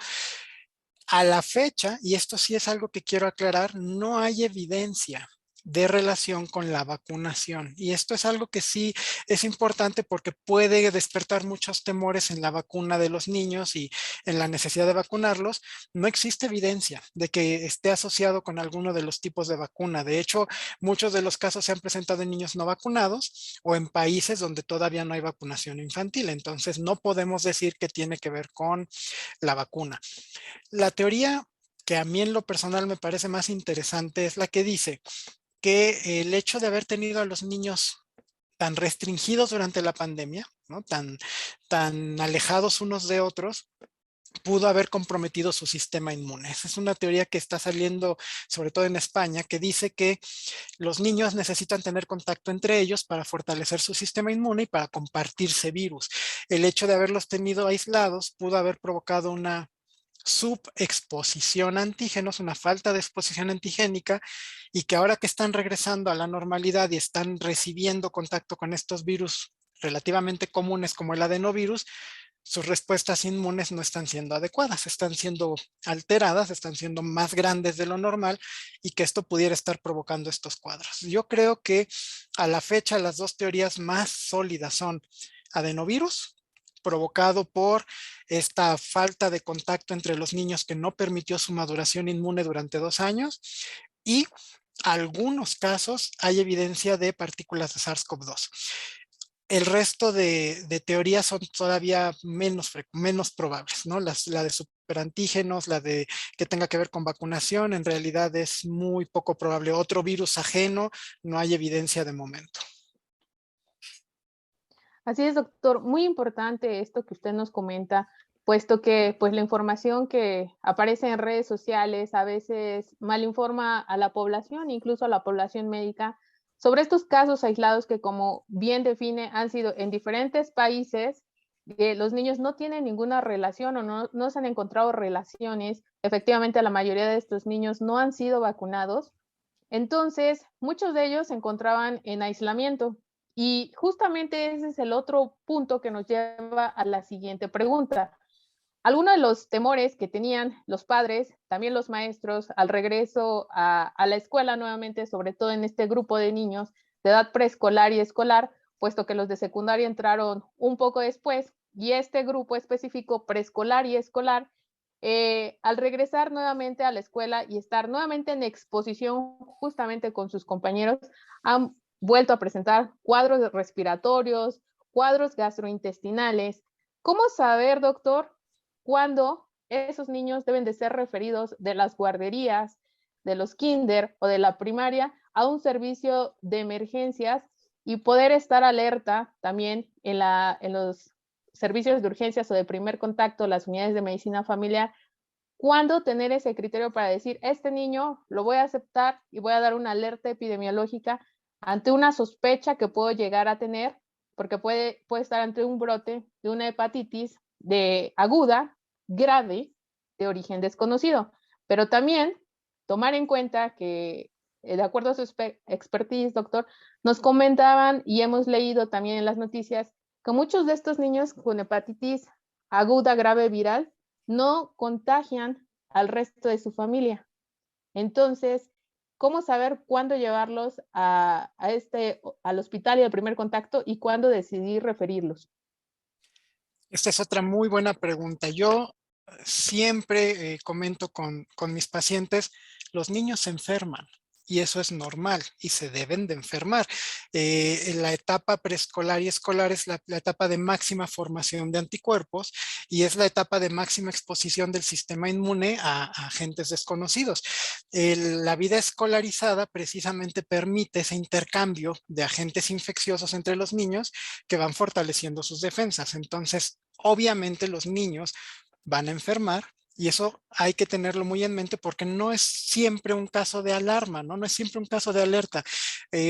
A la fecha, y esto sí es algo que quiero aclarar, no hay evidencia de relación con la vacunación. Y esto es algo que sí es importante porque puede despertar muchos temores en la vacuna de los niños y en la necesidad de vacunarlos. No existe evidencia de que esté asociado con alguno de los tipos de vacuna. De hecho, muchos de los casos se han presentado en niños no vacunados o en países donde todavía no hay vacunación infantil. Entonces, no podemos decir que tiene que ver con la vacuna. La teoría que a mí en lo personal me parece más interesante es la que dice que el hecho de haber tenido a los niños tan restringidos durante la pandemia, ¿no? tan alejados unos de otros, pudo haber comprometido su sistema inmune. Esa es una teoría que está saliendo, sobre todo en España, que dice que los niños necesitan tener contacto entre ellos para fortalecer su sistema inmune y para compartirse virus. El hecho de haberlos tenido aislados pudo haber provocado una subexposición a antígenos, una falta de exposición antigénica, y que ahora que están regresando a la normalidad y están recibiendo contacto con estos virus relativamente comunes como el adenovirus, sus respuestas inmunes no están siendo adecuadas, están siendo alteradas, están siendo más grandes de lo normal, y que esto pudiera estar provocando estos cuadros. Yo creo que a la fecha las dos teorías más sólidas son adenovirus, provocado por esta falta de contacto entre los niños que no permitió su maduración inmune durante 2 años, y algunos casos hay evidencia de partículas de SARS-CoV-2. El resto de teorías son todavía menos probables, ¿no? La de superantígenos, la de que tenga que ver con vacunación, en realidad es muy poco probable. Otro virus ajeno, no hay evidencia de momento. Así es, doctor. Muy importante esto que usted nos comenta, puesto que pues la información que aparece en redes sociales a veces malinforma a la población, incluso a la población médica, sobre estos casos aislados que, como bien define, han sido en diferentes países, que los niños no tienen ninguna relación o no se han encontrado relaciones. Efectivamente, la mayoría de estos niños no han sido vacunados. Entonces, muchos de ellos se encontraban en aislamiento. Y justamente ese es el otro punto que nos lleva a la siguiente pregunta. Algunos de los temores que tenían los padres, también los maestros, al regreso a la escuela nuevamente, sobre todo en este grupo de niños de edad preescolar y escolar, puesto que los de secundaria entraron un poco después, y este grupo específico preescolar y escolar, al regresar nuevamente a la escuela y estar nuevamente en exposición justamente con sus compañeros, han vuelto a presentar cuadros respiratorios, cuadros gastrointestinales. ¿Cómo saber, doctor, cuándo esos niños deben de ser referidos de las guarderías, de los kinder o de la primaria a un servicio de emergencias y poder estar alerta también en los servicios de urgencias o de primer contacto, las unidades de medicina familiar? ¿Cuándo tener ese criterio para decir, este niño lo voy a aceptar y voy a dar una alerta epidemiológica ante una sospecha que puedo llegar a tener, porque puede estar ante un brote de una hepatitis aguda, grave, de origen desconocido? Pero también tomar en cuenta que, de acuerdo a su expertise, doctor, nos comentaban y hemos leído también en las noticias que muchos de estos niños con hepatitis aguda, grave, viral, no contagian al resto de su familia. Entonces, ¿cómo saber cuándo llevarlos al hospital y al primer contacto y cuándo decidir referirlos? Esta es otra muy buena pregunta. Yo siempre comento con mis pacientes, los niños se enferman y eso es normal y se deben de enfermar. En la etapa preescolar y escolar es la etapa de máxima formación de anticuerpos y es la etapa de máxima exposición del sistema inmune a agentes desconocidos. La vida escolarizada precisamente permite ese intercambio de agentes infecciosos entre los niños que van fortaleciendo sus defensas. Entonces, obviamente los niños van a enfermar y eso hay que tenerlo muy en mente porque no es siempre un caso de alarma, ¿no? No es siempre un caso de alerta.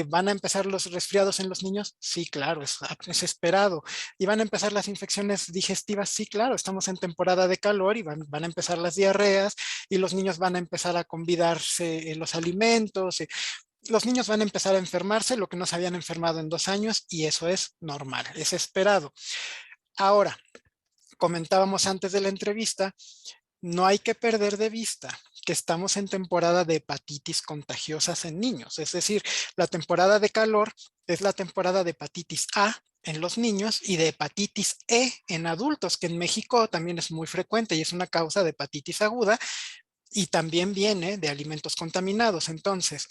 ¿Van a empezar los resfriados en los niños? Sí, claro, es esperado. ¿Y van a empezar las infecciones digestivas? Sí, claro, estamos en temporada de calor y van a empezar las diarreas y los niños van a empezar a convidarse los alimentos. Los niños van a empezar a enfermarse, lo que no se habían enfermado en 2 años, y eso es normal, es esperado. Ahora, comentábamos antes de la entrevista, no hay que perder de vista que estamos en temporada de hepatitis contagiosas en niños. Es decir, la temporada de calor es la temporada de hepatitis A en los niños y de hepatitis E en adultos, que en México también es muy frecuente y es una causa de hepatitis aguda y también viene de alimentos contaminados. Entonces,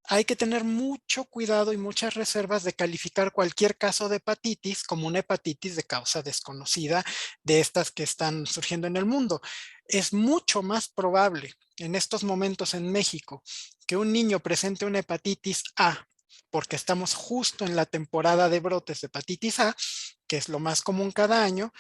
hay que tener mucho cuidado y muchas reservas de calificar cualquier caso de hepatitis como una hepatitis de causa desconocida de estas que están surgiendo en el mundo. Es mucho más probable en estos momentos en México que un niño presente una hepatitis A, porque estamos justo en la temporada de brotes de hepatitis A, que es lo más común cada año,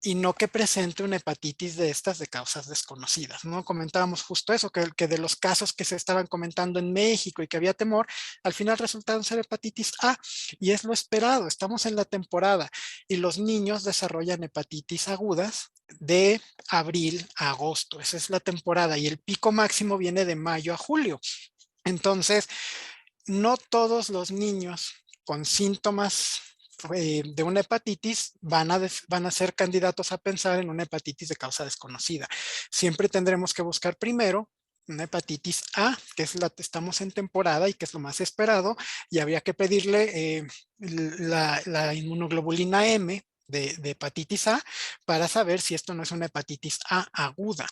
y no que presente una hepatitis de estas de causas desconocidas, ¿no? Comentábamos justo eso, que de los casos que se estaban comentando en México y que había temor, al final resultaron ser hepatitis A, y es lo esperado, estamos en la temporada, y los niños desarrollan hepatitis agudas de abril a agosto, esa es la temporada, y el pico máximo viene de mayo a julio. Entonces, no todos los niños con síntomas de una hepatitis van a ser candidatos a pensar en una hepatitis de causa desconocida. Siempre tendremos que buscar primero una hepatitis A, que es la que estamos en temporada y que es lo más esperado, y habría que pedirle la inmunoglobulina M de hepatitis A para saber si esto no es una hepatitis A aguda.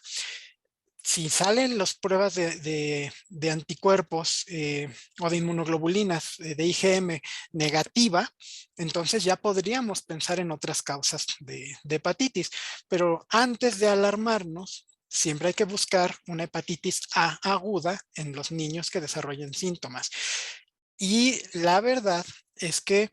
Si salen las pruebas de anticuerpos o de inmunoglobulinas de IgM negativa, entonces ya podríamos pensar en otras causas de hepatitis. Pero antes de alarmarnos, siempre hay que buscar una hepatitis A aguda en los niños que desarrollen síntomas. Y la verdad es que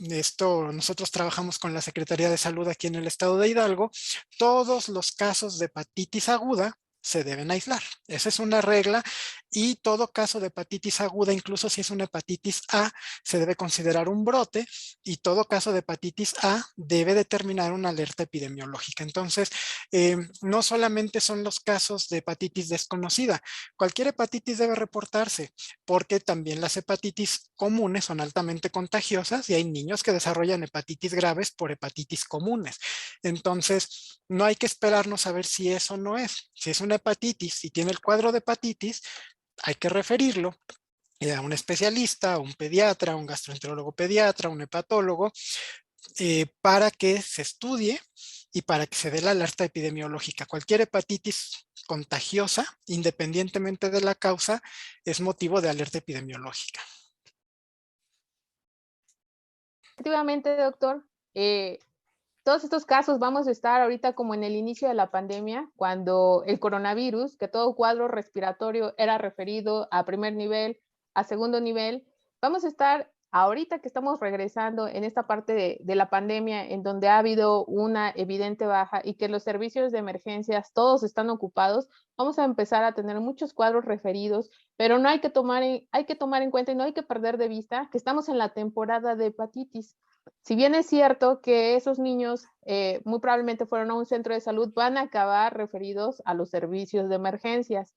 nosotros trabajamos con la Secretaría de Salud aquí en el estado de Hidalgo, todos los casos de hepatitis aguda se deben aislar. Esa es una regla, y todo caso de hepatitis aguda, incluso si es una hepatitis A, se debe considerar un brote, y todo caso de hepatitis A debe determinar una alerta epidemiológica. Entonces, no solamente son los casos de hepatitis desconocida, cualquier hepatitis debe reportarse, porque también las hepatitis comunes son altamente contagiosas y hay niños que desarrollan hepatitis graves por hepatitis comunes. Entonces, no hay que esperarnos a ver si eso no es. Si es una hepatitis y tiene el cuadro de hepatitis, hay que referirlo a un especialista, a un pediatra, a un gastroenterólogo pediatra, a un hepatólogo, para que se estudie y para que se dé la alerta epidemiológica. Cualquier hepatitis contagiosa, independientemente de la causa, es motivo de alerta epidemiológica. Efectivamente, doctor, todos estos casos vamos a estar ahorita como en el inicio de la pandemia, cuando el coronavirus, que todo cuadro respiratorio era referido a primer nivel, a segundo nivel, vamos a estar ahorita que estamos regresando en esta parte de la pandemia, en donde ha habido una evidente baja y que los servicios de emergencias todos están ocupados, vamos a empezar a tener muchos cuadros referidos, pero no hay que tomar en cuenta y no hay que perder de vista que estamos en la temporada de hepatitis. Si bien es cierto que esos niños muy probablemente fueron a un centro de salud, van a acabar referidos a los servicios de emergencias.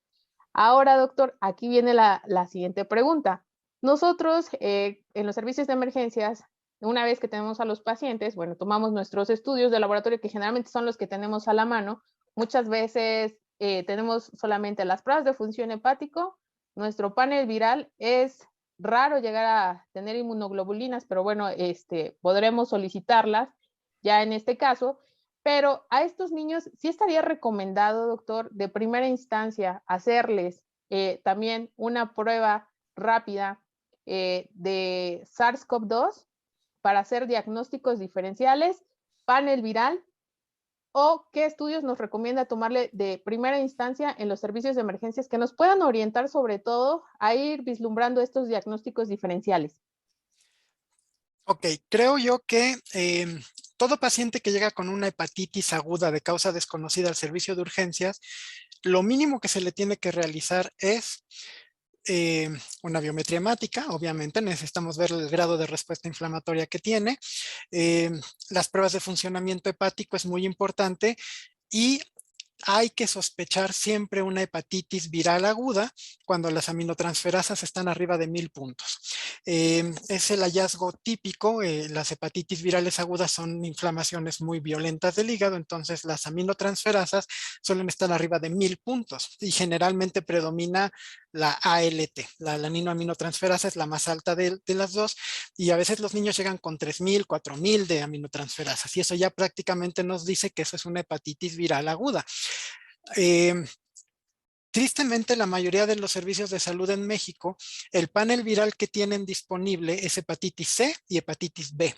Ahora, doctor, aquí viene la siguiente pregunta. Nosotros en los servicios de emergencias, una vez que tenemos a los pacientes, bueno, tomamos nuestros estudios de laboratorio, que generalmente son los que tenemos a la mano. Muchas veces tenemos solamente las pruebas de función hepático. Nuestro panel viral es raro llegar a tener inmunoglobulinas, pero bueno, podremos solicitarlas ya en este caso. Pero a estos niños sí estaría recomendado, doctor, de primera instancia hacerles también una prueba rápida de SARS-CoV-2 para hacer diagnósticos diferenciales, panel viral, o qué estudios nos recomienda tomarle de primera instancia en los servicios de emergencias que nos puedan orientar sobre todo a ir vislumbrando estos diagnósticos diferenciales. Ok, creo yo que todo paciente que llega con una hepatitis aguda de causa desconocida al servicio de urgencias, lo mínimo que se le tiene que realizar es una biometría hemática. Obviamente necesitamos ver el grado de respuesta inflamatoria que tiene. Las pruebas de funcionamiento hepático es muy importante, y hay que sospechar siempre una hepatitis viral aguda cuando las aminotransferasas están arriba de 1000 puntos. Es el hallazgo típico. Las hepatitis virales agudas son inflamaciones muy violentas del hígado, entonces las aminotransferasas suelen estar arriba de 1000 puntos y generalmente predomina la ALT, la alaninoaminotransferasa es la más alta de las dos, y a veces los niños llegan con 3000, 4000 de aminotransferasas, y eso ya prácticamente nos dice que eso es una hepatitis viral aguda. Tristemente, la mayoría de los servicios de salud en México, el panel viral que tienen disponible es hepatitis C y hepatitis B.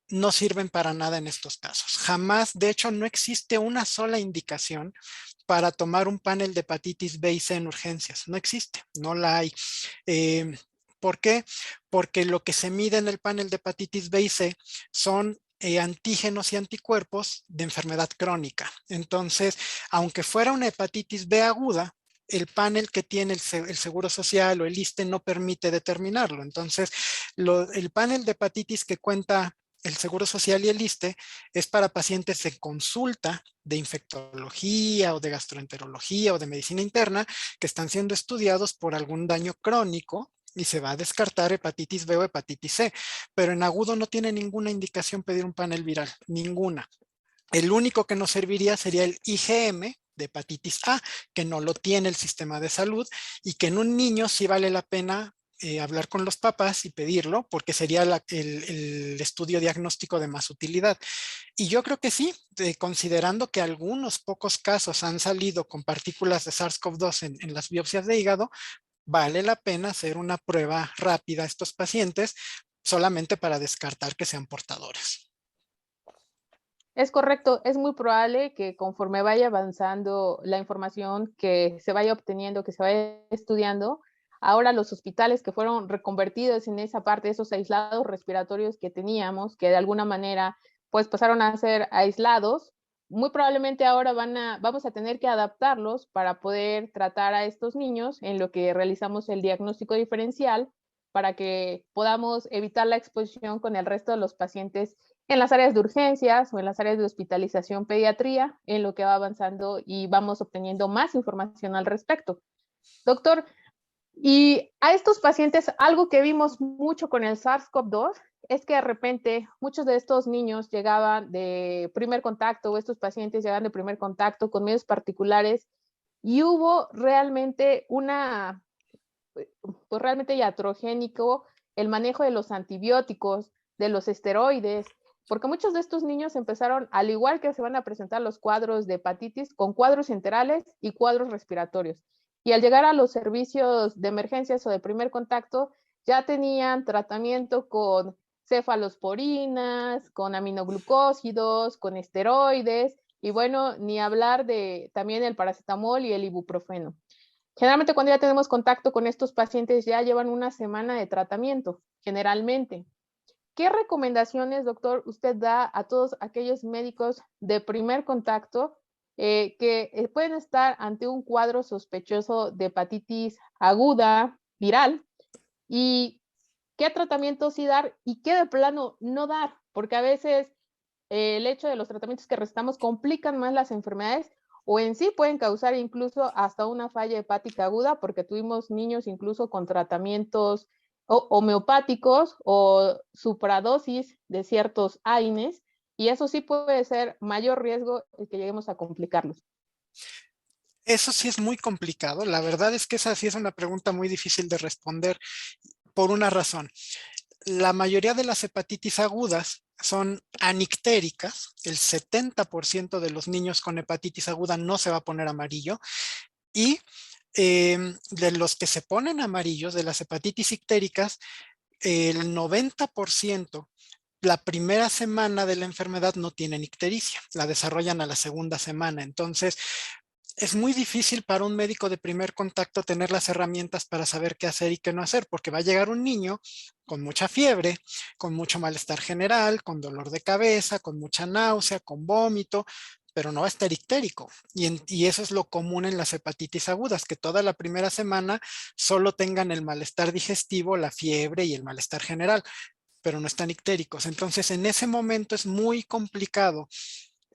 No sirven para nada en estos casos. Jamás, de hecho, no existe una sola indicación para tomar un panel de hepatitis B y C en urgencias. No existe, no la hay. ¿Por qué? Porque lo que se mide en el panel de hepatitis B y C son antígenos y anticuerpos de enfermedad crónica. Entonces, aunque fuera una hepatitis B aguda, el panel que tiene el Seguro Social o el ISSSTE no permite determinarlo. Entonces, el panel de hepatitis que cuenta el Seguro Social y el ISSSTE es para pacientes en consulta de infectología o de gastroenterología o de medicina interna que están siendo estudiados por algún daño crónico y se va a descartar hepatitis B o hepatitis C, pero en agudo no tiene ninguna indicación pedir un panel viral, ninguna. El único que nos serviría sería el IgM de hepatitis A, que no lo tiene el sistema de salud y que en un niño sí vale la pena hablar con los papás y pedirlo, porque sería el estudio diagnóstico de más utilidad. Y yo creo que sí, considerando que algunos pocos casos han salido con partículas de SARS-CoV-2 en las biopsias de hígado, vale la pena hacer una prueba rápida a estos pacientes solamente para descartar que sean portadores. Es correcto, es muy probable que conforme vaya avanzando la información que se vaya obteniendo, que se vaya estudiando, ahora los hospitales que fueron reconvertidos en esa parte, esos aislados respiratorios que teníamos, que de alguna manera pues pasaron a ser aislados, muy probablemente ahora vamos a tener que adaptarlos para poder tratar a estos niños en lo que realizamos el diagnóstico diferencial para que podamos evitar la exposición con el resto de los pacientes en las áreas de urgencias o en las áreas de hospitalización pediatría, en lo que va avanzando y vamos obteniendo más información al respecto. Doctor, y a estos pacientes, algo que vimos mucho con el SARS-CoV-2 es que de repente muchos de estos niños llegaban de primer contacto, o estos pacientes llegaban de primer contacto con medios particulares, y hubo realmente pues realmente iatrogénico el manejo de los antibióticos, de los esteroides, porque muchos de estos niños empezaron, al igual que se van a presentar los cuadros de hepatitis, con cuadros enterales y cuadros respiratorios. Y al llegar a los servicios de emergencias o de primer contacto, ya tenían tratamiento con cefalosporinas, con aminoglucósidos, con esteroides, y bueno, ni hablar de también el paracetamol y el ibuprofeno. Generalmente cuando ya tenemos contacto con estos pacientes ya llevan una semana de tratamiento, generalmente. ¿Qué recomendaciones, doctor, usted da a todos aquellos médicos de primer contacto que pueden estar ante un cuadro sospechoso de hepatitis aguda, viral? ¿Y qué tratamiento sí dar y qué de plano no dar? Porque a veces el hecho de los tratamientos que recetamos complican más las enfermedades o en sí pueden causar incluso hasta una falla hepática aguda, porque tuvimos niños incluso con tratamientos homeopáticos o supradosis de ciertos AINES, y eso sí puede ser mayor riesgo el que lleguemos a complicarlos. Eso sí es muy complicado. La verdad es que esa sí es una pregunta muy difícil de responder por una razón. La mayoría de las hepatitis agudas son anictéricas. El 70% de los niños con hepatitis aguda no se va a poner amarillo. Y de los que se ponen amarillos, de las hepatitis ictéricas, el 90% la primera semana de la enfermedad no tienen ictericia, la desarrollan a la segunda semana. Entonces, es muy difícil para un médico de primer contacto tener las herramientas para saber qué hacer y qué no hacer, porque va a llegar un niño con mucha fiebre, con mucho malestar general, con dolor de cabeza, con mucha náusea, con vómito, pero no va a estar ictérico. Y eso es lo común en las hepatitis agudas, que toda la primera semana solo tengan el malestar digestivo, la fiebre y el malestar general, pero no están ictéricos. Entonces, en ese momento es muy complicado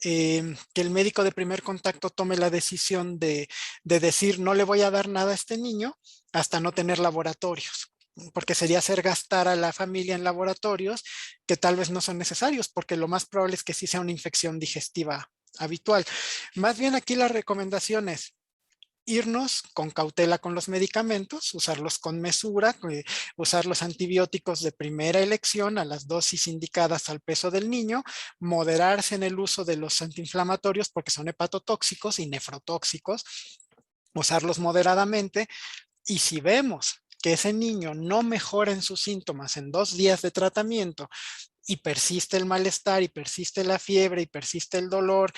que el médico de primer contacto tome la decisión de decir no le voy a dar nada a este niño hasta no tener laboratorios, porque sería hacer gastar a la familia en laboratorios que tal vez no son necesarios, porque lo más probable es que sí sea una infección digestiva habitual. Más bien aquí la recomendación es irnos con cautela con los medicamentos, usarlos con mesura, usar los antibióticos de primera elección a las dosis indicadas al peso del niño, moderarse en el uso de los antiinflamatorios porque son hepatotóxicos y nefrotóxicos, usarlos moderadamente, y si vemos que ese niño no mejora en sus síntomas en 2 días de tratamiento y persiste el malestar y persiste la fiebre y persiste el dolor,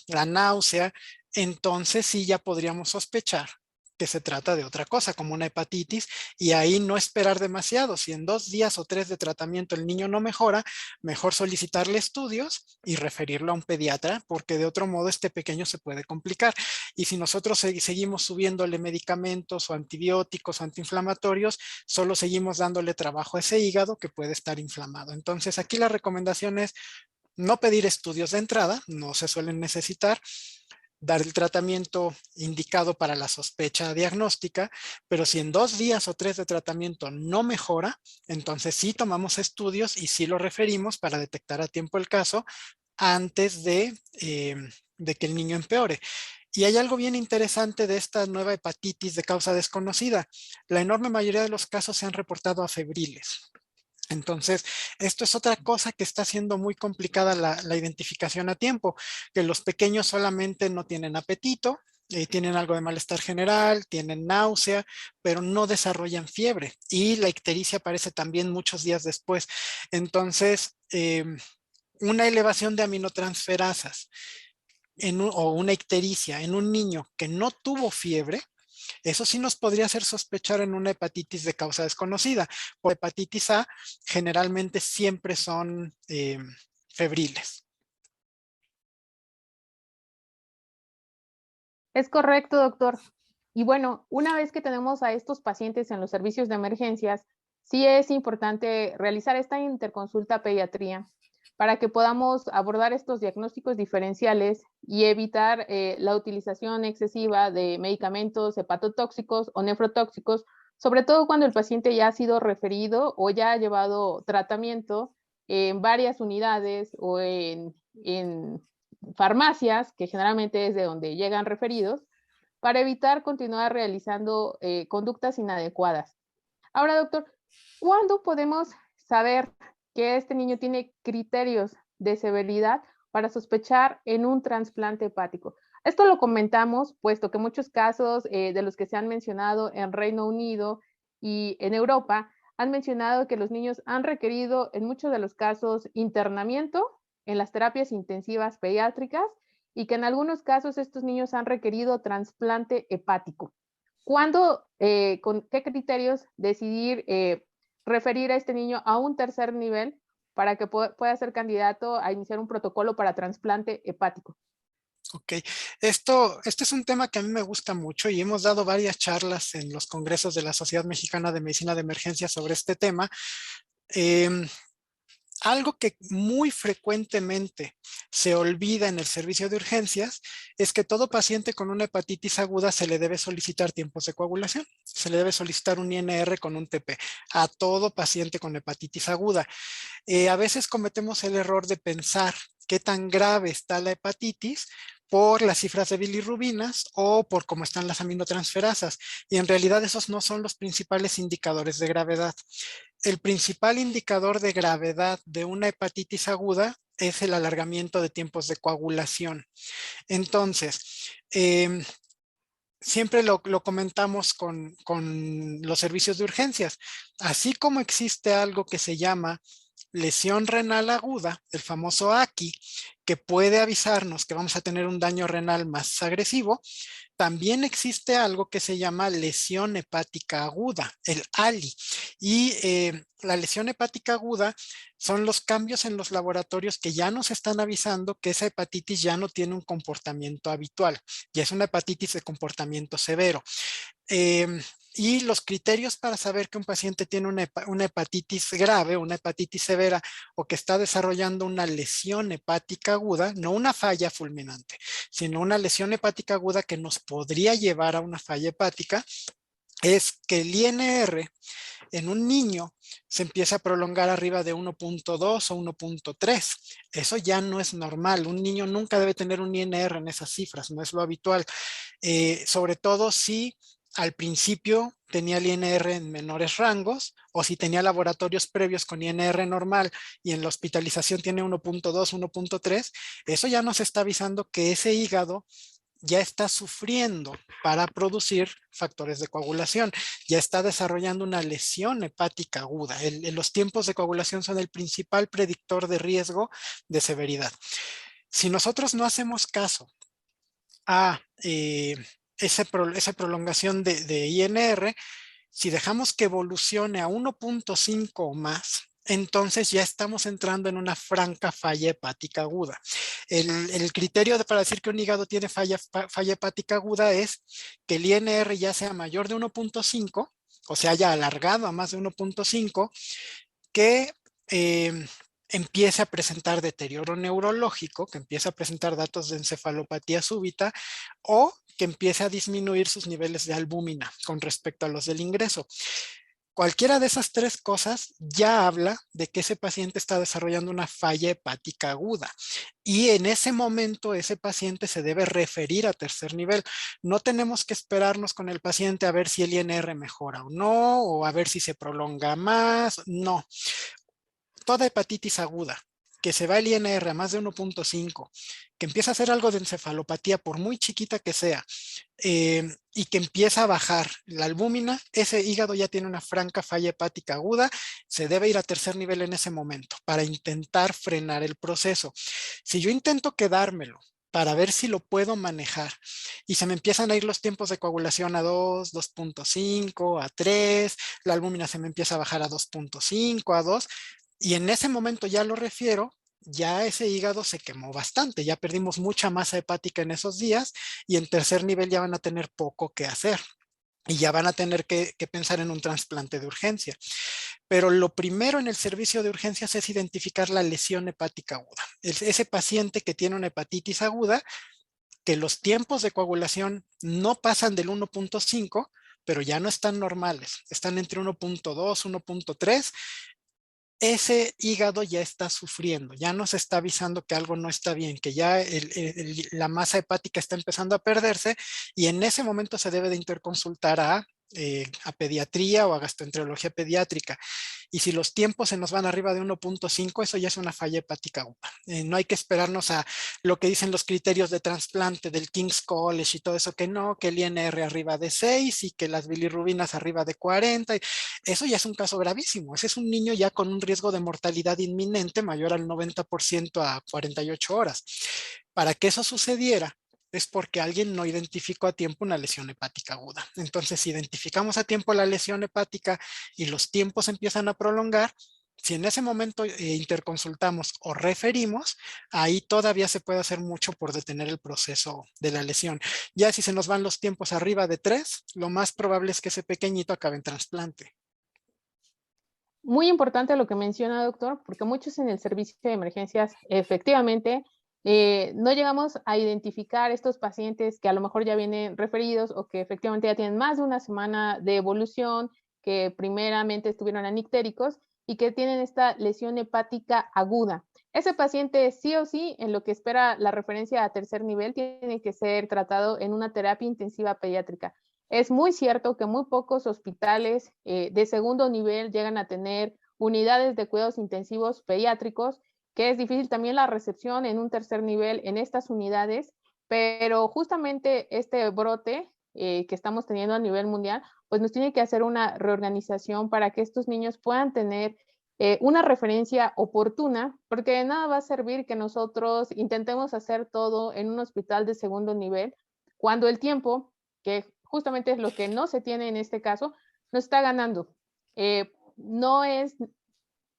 la náusea, entonces sí ya podríamos sospechar que se trata de otra cosa, como una hepatitis, y ahí no esperar demasiado. Si en 2 días o 3 de tratamiento el niño no mejora, mejor solicitarle estudios y referirlo a un pediatra, porque de otro modo este pequeño se puede complicar. Y si nosotros seguimos subiéndole medicamentos o antibióticos o antiinflamatorios, solo seguimos dándole trabajo a ese hígado que puede estar inflamado. Entonces aquí la recomendación es no pedir estudios de entrada, no se suelen necesitar, dar el tratamiento indicado para la sospecha diagnóstica, pero si en 2 días o 3 de tratamiento no mejora, entonces sí tomamos estudios y sí lo referimos para detectar a tiempo el caso antes de que el niño empeore. Y hay algo bien interesante de esta nueva hepatitis de causa desconocida. La enorme mayoría de los casos se han reportado afebriles. Entonces, esto es otra cosa que está haciendo muy complicada la identificación a tiempo, que los pequeños solamente no tienen apetito, tienen algo de malestar general, tienen náusea, pero no desarrollan fiebre. Y la ictericia aparece también muchos días después. Entonces, una elevación de aminotransferasas o una ictericia en un niño que no tuvo fiebre, eso sí nos podría hacer sospechar en una hepatitis de causa desconocida. Por hepatitis A, generalmente siempre son febriles. Es correcto, doctor. Y bueno, una vez que tenemos a estos pacientes en los servicios de emergencias, sí es importante realizar esta interconsulta pediatría para que podamos abordar estos diagnósticos diferenciales y evitar la utilización excesiva de medicamentos hepatotóxicos o nefrotóxicos, sobre todo cuando el paciente ya ha sido referido o ya ha llevado tratamiento en varias unidades o en farmacias, que generalmente es de donde llegan referidos, para evitar continuar realizando conductas inadecuadas. Ahora, doctor, ¿cuándo podemos saber que este niño tiene criterios de severidad para sospechar en un trasplante hepático? Esto lo comentamos, puesto que muchos casos de los que se han mencionado en Reino Unido y en Europa han mencionado que los niños han requerido, en muchos de los casos, internamiento en las terapias intensivas pediátricas y que en algunos casos estos niños han requerido trasplante hepático. ¿Cuándo, con qué criterios decidir referir a este niño a un tercer nivel para que pueda ser candidato a iniciar un protocolo para trasplante hepático? Ok, este es un tema que a mí me gusta mucho y hemos dado varias charlas en los congresos de la Sociedad Mexicana de Medicina de Emergencia sobre este tema. Algo que muy frecuentemente se olvida en el servicio de urgencias es que todo paciente con una hepatitis aguda se le debe solicitar tiempos de coagulación, se le debe solicitar un INR con un TP a todo paciente con hepatitis aguda. A veces cometemos el error de pensar qué tan grave está la hepatitis por las cifras de bilirrubinas o por cómo están las aminotransferasas. Y en realidad esos no son los principales indicadores de gravedad. El principal indicador de gravedad de una hepatitis aguda es el alargamiento de tiempos de coagulación. Entonces, siempre lo comentamos con los servicios de urgencias. Así como existe algo que se llama lesión renal aguda, el famoso AKI, que puede avisarnos que vamos a tener un daño renal más agresivo, también existe algo que se llama lesión hepática aguda, el ALI. Y la lesión hepática aguda son los cambios en los laboratorios que ya nos están avisando que esa hepatitis ya no tiene un comportamiento habitual, ya es una hepatitis de comportamiento severo. Y los criterios para saber que un paciente tiene una hepatitis grave, una hepatitis severa o que está desarrollando una lesión hepática aguda, no una falla fulminante, sino una lesión hepática aguda que nos podría llevar a una falla hepática, es que el INR en un niño se empieza a prolongar arriba de 1.2 o 1.3. Eso ya no es normal. Un niño nunca debe tener un INR en esas cifras, no es lo habitual. Sobre todo si al principio tenía el INR en menores rangos o si tenía laboratorios previos con INR normal y en la hospitalización tiene 1.2, 1.3, eso ya nos está avisando que ese hígado ya está sufriendo para producir factores de coagulación, ya está desarrollando una lesión hepática aguda. Los tiempos de coagulación son el principal predictor de riesgo de severidad. Si nosotros no hacemos caso a esa prolongación de INR, si dejamos que evolucione a 1.5 o más, entonces ya estamos entrando en una franca falla hepática aguda. El criterio para decir que un hígado tiene falla hepática aguda es que el INR ya sea mayor de 1.5, o sea, haya alargado a más de 1.5, que empiece a presentar deterioro neurológico, que empiece a presentar datos de encefalopatía súbita, o que empiece a disminuir sus niveles de albúmina con respecto a los del ingreso. Cualquiera de esas tres cosas ya habla de que ese paciente está desarrollando una falla hepática aguda, y en ese momento ese paciente se debe referir a tercer nivel. No tenemos que esperarnos con el paciente a ver si el INR mejora o no, o a ver si se prolonga más. No. Toda hepatitis aguda que se va el INR a más de 1.5, que empieza a hacer algo de encefalopatía, por muy chiquita que sea, y que empieza a bajar la albúmina, ese hígado ya tiene una franca falla hepática aguda, se debe ir a tercer nivel en ese momento para intentar frenar el proceso. Si yo intento quedármelo para ver si lo puedo manejar y se me empiezan a ir los tiempos de coagulación a 2, 2.5, a 3, la albúmina se me empieza a bajar a 2.5, a 2, y en ese momento ya lo refiero, ya ese hígado se quemó bastante, ya perdimos mucha masa hepática en esos días, y en tercer nivel ya van a tener poco que hacer y ya van a tener que pensar en un trasplante de urgencia. Pero lo primero en el servicio de urgencias es identificar la lesión hepática aguda. Ese paciente que tiene una hepatitis aguda, que los tiempos de coagulación no pasan del 1.5, pero ya no están normales, están entre 1.2, 1.3, ese hígado ya está sufriendo, ya nos está avisando que algo no está bien, que ya la masa hepática está empezando a perderse, y en ese momento se debe de interconsultar a pediatría o a gastroenterología pediátrica. Y si los tiempos se nos van arriba de 1.5, eso ya es una falla hepática aguda. No hay que esperarnos a lo que dicen los criterios de trasplante del King's College y todo eso, que no, que el INR arriba de 6 y que las bilirrubinas arriba de 40. Eso ya es un caso gravísimo. Ese es un niño ya con un riesgo de mortalidad inminente mayor al 90% a 48 horas. Para que eso sucediera, es porque alguien no identificó a tiempo una lesión hepática aguda. Entonces, si identificamos a tiempo la lesión hepática y los tiempos empiezan a prolongar, si en ese momento interconsultamos o referimos, ahí todavía se puede hacer mucho por detener el proceso de la lesión. Ya si se nos van los tiempos arriba de 3, lo más probable es que ese pequeñito acabe en trasplante. Muy importante lo que menciona, doctor, porque muchos en el servicio de emergencias efectivamente no llegamos a identificar estos pacientes que a lo mejor ya vienen referidos o que efectivamente ya tienen más de una semana de evolución, que primeramente estuvieron anictéricos y que tienen esta lesión hepática aguda. Ese paciente sí o sí, en lo que espera la referencia a tercer nivel, tiene que ser tratado en una terapia intensiva pediátrica. Es muy cierto que muy pocos hospitales de segundo nivel llegan a tener unidades de cuidados intensivos pediátricos, que es difícil también la recepción en un tercer nivel en estas unidades, pero justamente este brote que estamos teniendo a nivel mundial, pues nos tiene que hacer una reorganización para que estos niños puedan tener una referencia oportuna, porque de nada va a servir que nosotros intentemos hacer todo en un hospital de segundo nivel, cuando el tiempo, que justamente es lo que no se tiene en este caso, nos está ganando. No es,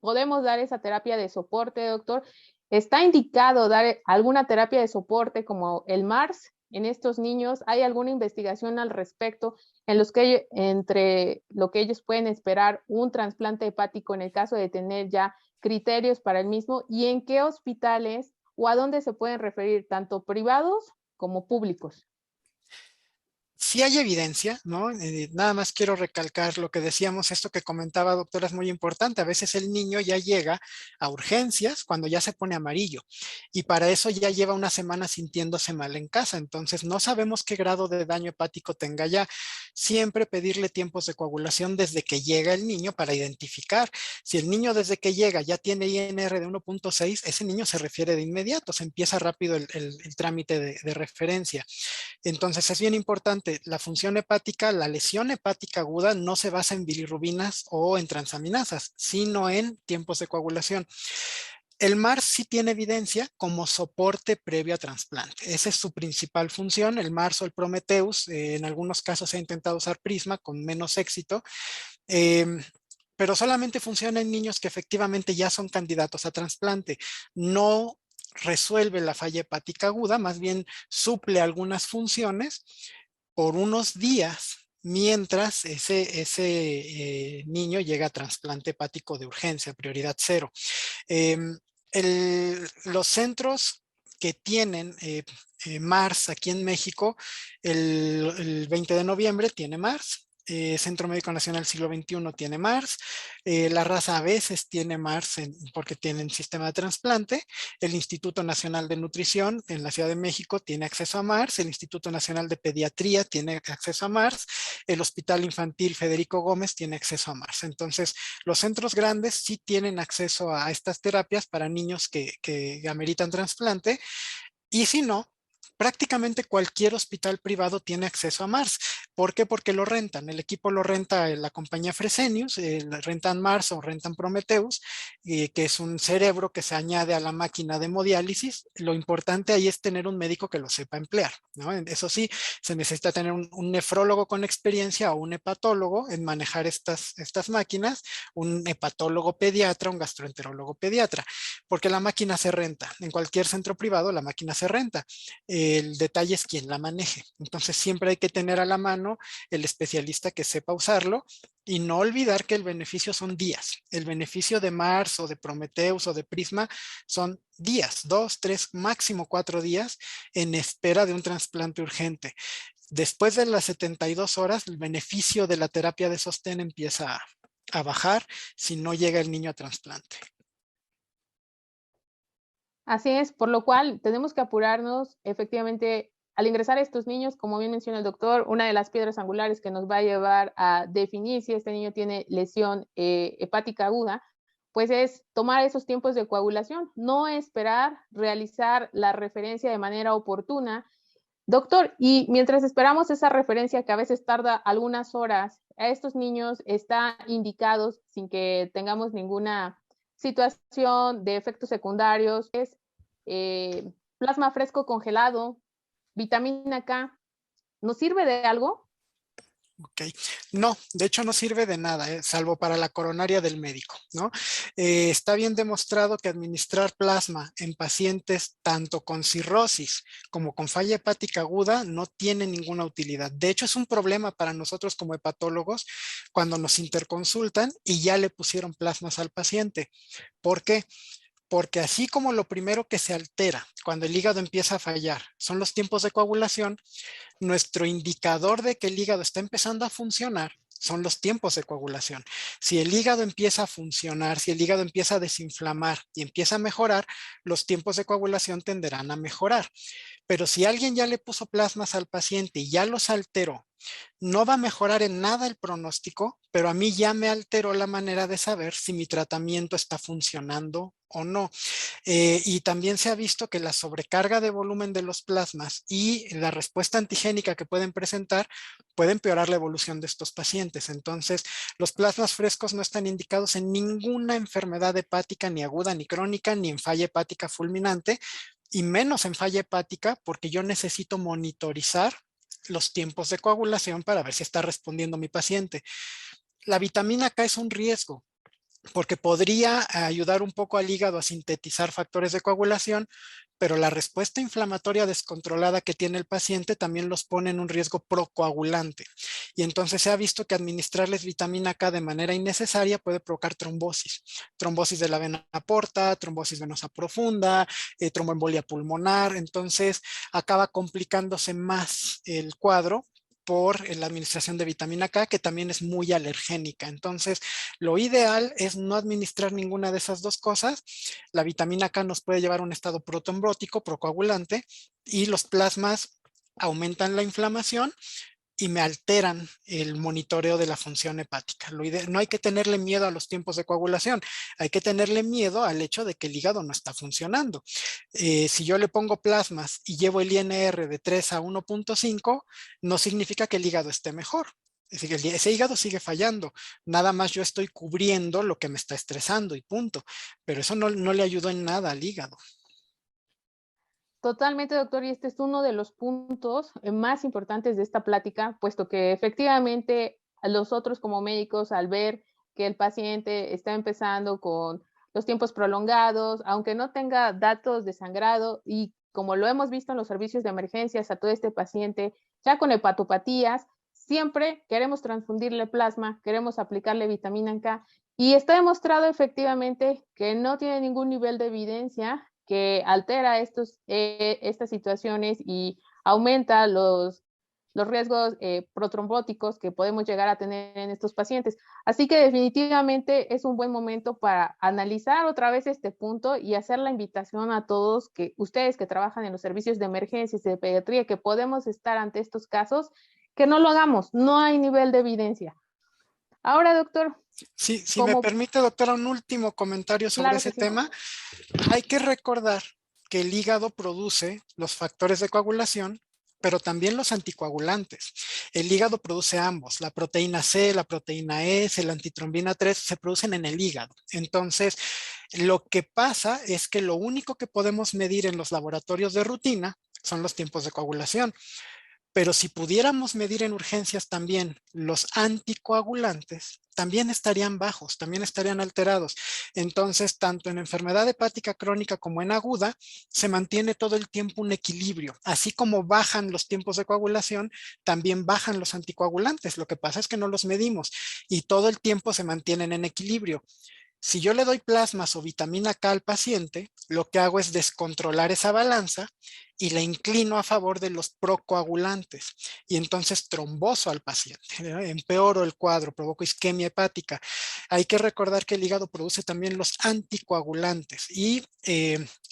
podemos dar esa terapia de soporte, doctor. Está indicado dar alguna terapia de soporte como el MARS en estos niños. ¿Hay alguna investigación al respecto en los que entre lo que ellos pueden esperar un trasplante hepático en el caso de tener ya criterios para el mismo, y en qué hospitales o a dónde se pueden referir, tanto privados como públicos? Sí hay evidencia, ¿no? Nada más quiero recalcar lo que decíamos, esto que comentaba doctora es muy importante. A veces el niño ya llega a urgencias cuando ya se pone amarillo, y para eso ya lleva una semana sintiéndose mal en casa. Entonces no sabemos qué grado de daño hepático tenga ya. Siempre pedirle tiempos de coagulación desde que llega el niño para identificar. Si el niño desde que llega ya tiene INR de 1.6, ese niño se refiere de inmediato, se empieza rápido el trámite de referencia. Entonces es bien importante, la función hepática, la lesión hepática aguda no se basa en bilirrubinas o en transaminasas, sino en tiempos de coagulación. El MARS sí tiene evidencia como soporte previo a trasplante. Esa es su principal función. El MARS o el Prometheus, en algunos casos se ha intentado usar Prisma con menos éxito, eh, pero solamente funciona en niños que efectivamente ya son candidatos a trasplante. No resuelve la falla hepática aguda, más bien suple algunas funciones por unos días mientras ese niño llega a trasplante hepático de urgencia, prioridad cero. Eh, los centros que tienen MARS aquí en México, el 20 de noviembre tiene MARS, Centro Médico Nacional Siglo XXI tiene MARS, la raza a veces tiene MARS porque tienen sistema de trasplante, el Instituto Nacional de Nutrición en la Ciudad de México tiene acceso a MARS, el Instituto Nacional de Pediatría tiene acceso a MARS, el Hospital Infantil Federico Gómez tiene acceso a MARS. Entonces, los centros grandes sí tienen acceso a estas terapias para niños que ameritan trasplante, y si no, prácticamente cualquier hospital privado tiene acceso a MARS. ¿Por qué? Porque lo rentan. El equipo lo renta la compañía Fresenius, rentan MARS o rentan Prometheus, que es un cerebro que se añade a la máquina de hemodiálisis. Lo importante ahí es tener un médico que lo sepa emplear, ¿no? Eso sí, se necesita tener un nefrólogo con experiencia o un hepatólogo en manejar estas máquinas, un hepatólogo pediatra, un gastroenterólogo pediatra, porque la máquina se renta. En cualquier centro privado la máquina se renta. El detalle es quién la maneje. Entonces siempre hay que tener a la mano el especialista que sepa usarlo y no olvidar que el beneficio son días. El beneficio de Mars o de Prometheus o de Prisma son días, 2, 3, máximo 4 días en espera de un trasplante urgente. Después de las 72 horas, el beneficio de la terapia de sostén empieza a bajar si no llega el niño a trasplante. Así es, por lo cual tenemos que apurarnos. Efectivamente, al ingresar a estos niños, como bien menciona el doctor, una de las piedras angulares que nos va a llevar a definir si este niño tiene lesión hepática aguda, pues es tomar esos tiempos de coagulación, no esperar, realizar la referencia de manera oportuna. Doctor, y mientras esperamos esa referencia que a veces tarda algunas horas, a estos niños están indicados sin que tengamos ninguna situación de efectos secundarios, es plasma fresco congelado, vitamina K, ¿nos sirve de algo? Ok, no, de hecho no sirve de nada, salvo para la coronaria del médico, ¿no? Está bien demostrado que administrar plasma en pacientes tanto con cirrosis como con falla hepática aguda no tiene ninguna utilidad. De hecho, es un problema para nosotros como hepatólogos cuando nos interconsultan y ya le pusieron plasmas al paciente. ¿Por qué? Porque así como lo primero que se altera cuando el hígado empieza a fallar son los tiempos de coagulación, nuestro indicador de que el hígado está empezando a funcionar son los tiempos de coagulación. Si el hígado empieza a funcionar, si el hígado empieza a desinflamar y empieza a mejorar, los tiempos de coagulación tenderán a mejorar. Pero si alguien ya le puso plasmas al paciente y ya los alteró, no va a mejorar en nada el pronóstico, pero a mí ya me alteró la manera de saber si mi tratamiento está funcionando o no. Y también se ha visto que la sobrecarga de volumen de los plasmas y la respuesta antigénica que pueden presentar puede empeorar la evolución de estos pacientes. Entonces, los plasmas frescos no están indicados en ninguna enfermedad hepática, ni aguda, ni crónica, ni en falla hepática fulminante, y menos en falla hepática, porque yo necesito monitorizar los tiempos de coagulación para ver si está respondiendo mi paciente. La vitamina K es un riesgo, porque podría ayudar un poco al hígado a sintetizar factores de coagulación, pero la respuesta inflamatoria descontrolada que tiene el paciente también los pone en un riesgo procoagulante. Y entonces se ha visto que administrarles vitamina K de manera innecesaria puede provocar trombosis. Trombosis de la vena porta, trombosis venosa profunda, tromboembolia pulmonar. Entonces acaba complicándose más el cuadro por la administración de vitamina K, que también es muy alergénica. Entonces, lo ideal es no administrar ninguna de esas dos cosas. La vitamina K nos puede llevar a un estado protoembrótico, procoagulante, y los plasmas aumentan la inflamación y me alteran el monitoreo de la función hepática. No hay que tenerle miedo a los tiempos de coagulación, hay que tenerle miedo al hecho de que el hígado no está funcionando. Si yo le pongo plasmas y llevo el INR de 3 a 1.5, no significa que el hígado esté mejor. Es decir, ese hígado sigue fallando, nada más yo estoy cubriendo lo que me está estresando y punto, pero eso no le ayudó en nada al hígado. Totalmente, doctor, y este es uno de los puntos más importantes de esta plática, puesto que efectivamente nosotros como médicos, al ver que el paciente está empezando con los tiempos prolongados, aunque no tenga datos de sangrado, y como lo hemos visto en los servicios de emergencias a todo este paciente, ya con hepatopatías, siempre queremos transfundirle plasma, queremos aplicarle vitamina K, y está demostrado efectivamente que no tiene ningún nivel de evidencia que altera estas situaciones y aumenta los riesgos protrombóticos que podemos llegar a tener en estos pacientes. Así que definitivamente es un buen momento para analizar otra vez este punto y hacer la invitación a todos que ustedes que trabajan en los servicios de emergencias de pediatría, que podemos estar ante estos casos, que no lo hagamos, no hay nivel de evidencia. Ahora, doctor. Sí, si me permite, doctora, un último comentario sobre Claro ese que sí. tema. Hay que recordar que el hígado produce los factores de coagulación, pero también los anticoagulantes. El hígado produce ambos, la proteína C, la proteína S, la antitrombina 3, se producen en el hígado. Entonces, lo que pasa es que lo único que podemos medir en los laboratorios de rutina son los tiempos de coagulación. Pero si pudiéramos medir en urgencias también los anticoagulantes, también estarían bajos, también estarían alterados. Entonces, tanto en enfermedad hepática crónica como en aguda, se mantiene todo el tiempo un equilibrio. Así como bajan los tiempos de coagulación, también bajan los anticoagulantes. Lo que pasa es que no los medimos y todo el tiempo se mantienen en equilibrio. Si yo le doy plasmas o vitamina K al paciente, lo que hago es descontrolar esa balanza y la inclino a favor de los procoagulantes y entonces tromboso al paciente, empeoro el cuadro, provoco isquemia hepática. Hay que recordar que el hígado produce también los anticoagulantes y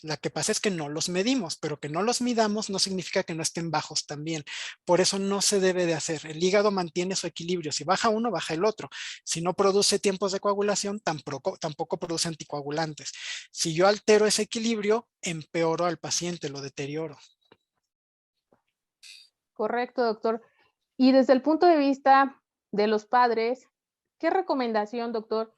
la que pasa es que no los medimos, pero que no los midamos no significa que no estén bajos también. Por eso no se debe de hacer. El hígado mantiene su equilibrio. Si baja uno, baja el otro. Si no produce tiempos de coagulación, tampoco produce anticoagulantes. Si yo altero ese equilibrio, empeoro al paciente, lo deterioro. Correcto, doctor. Y desde el punto de vista de los padres, ¿qué recomendación, doctor,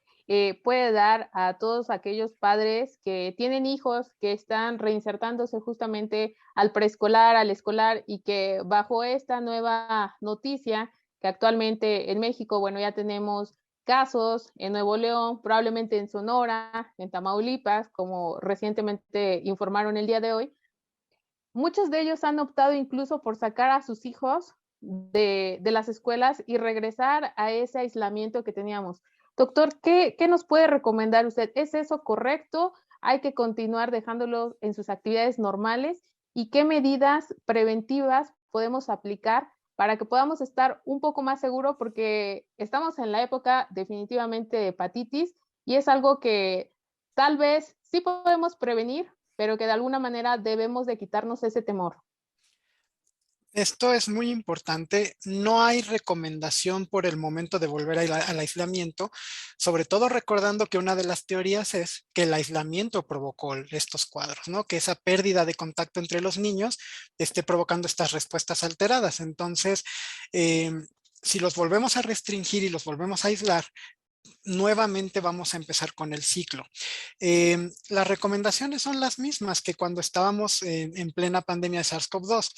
puede dar a todos aquellos padres que tienen hijos que están reinsertándose justamente al preescolar, al escolar y que bajo esta nueva noticia que actualmente en México, bueno, ya tenemos casos en Nuevo León, probablemente en Sonora, en Tamaulipas, como recientemente informaron el día de hoy? Muchos de ellos han optado incluso por sacar a sus hijos de las escuelas y regresar a ese aislamiento que teníamos. Doctor, ¿qué nos puede recomendar usted? ¿Es eso correcto? ¿Hay que continuar dejándolos en sus actividades normales? ¿Y qué medidas preventivas podemos aplicar para que podamos estar un poco más seguros? Porque estamos en la época definitivamente de hepatitis y es algo que tal vez sí podemos prevenir, pero que de alguna manera debemos de quitarnos ese temor. Esto es muy importante. No hay recomendación por el momento de volver al aislamiento, sobre todo recordando que una de las teorías es que el aislamiento provocó estos cuadros, ¿no? Que esa pérdida de contacto entre los niños esté provocando estas respuestas alteradas. Entonces, si los volvemos a restringir y los volvemos a aislar, nuevamente vamos a empezar con el ciclo. Las recomendaciones son las mismas que cuando estábamos en plena pandemia de SARS-CoV-2.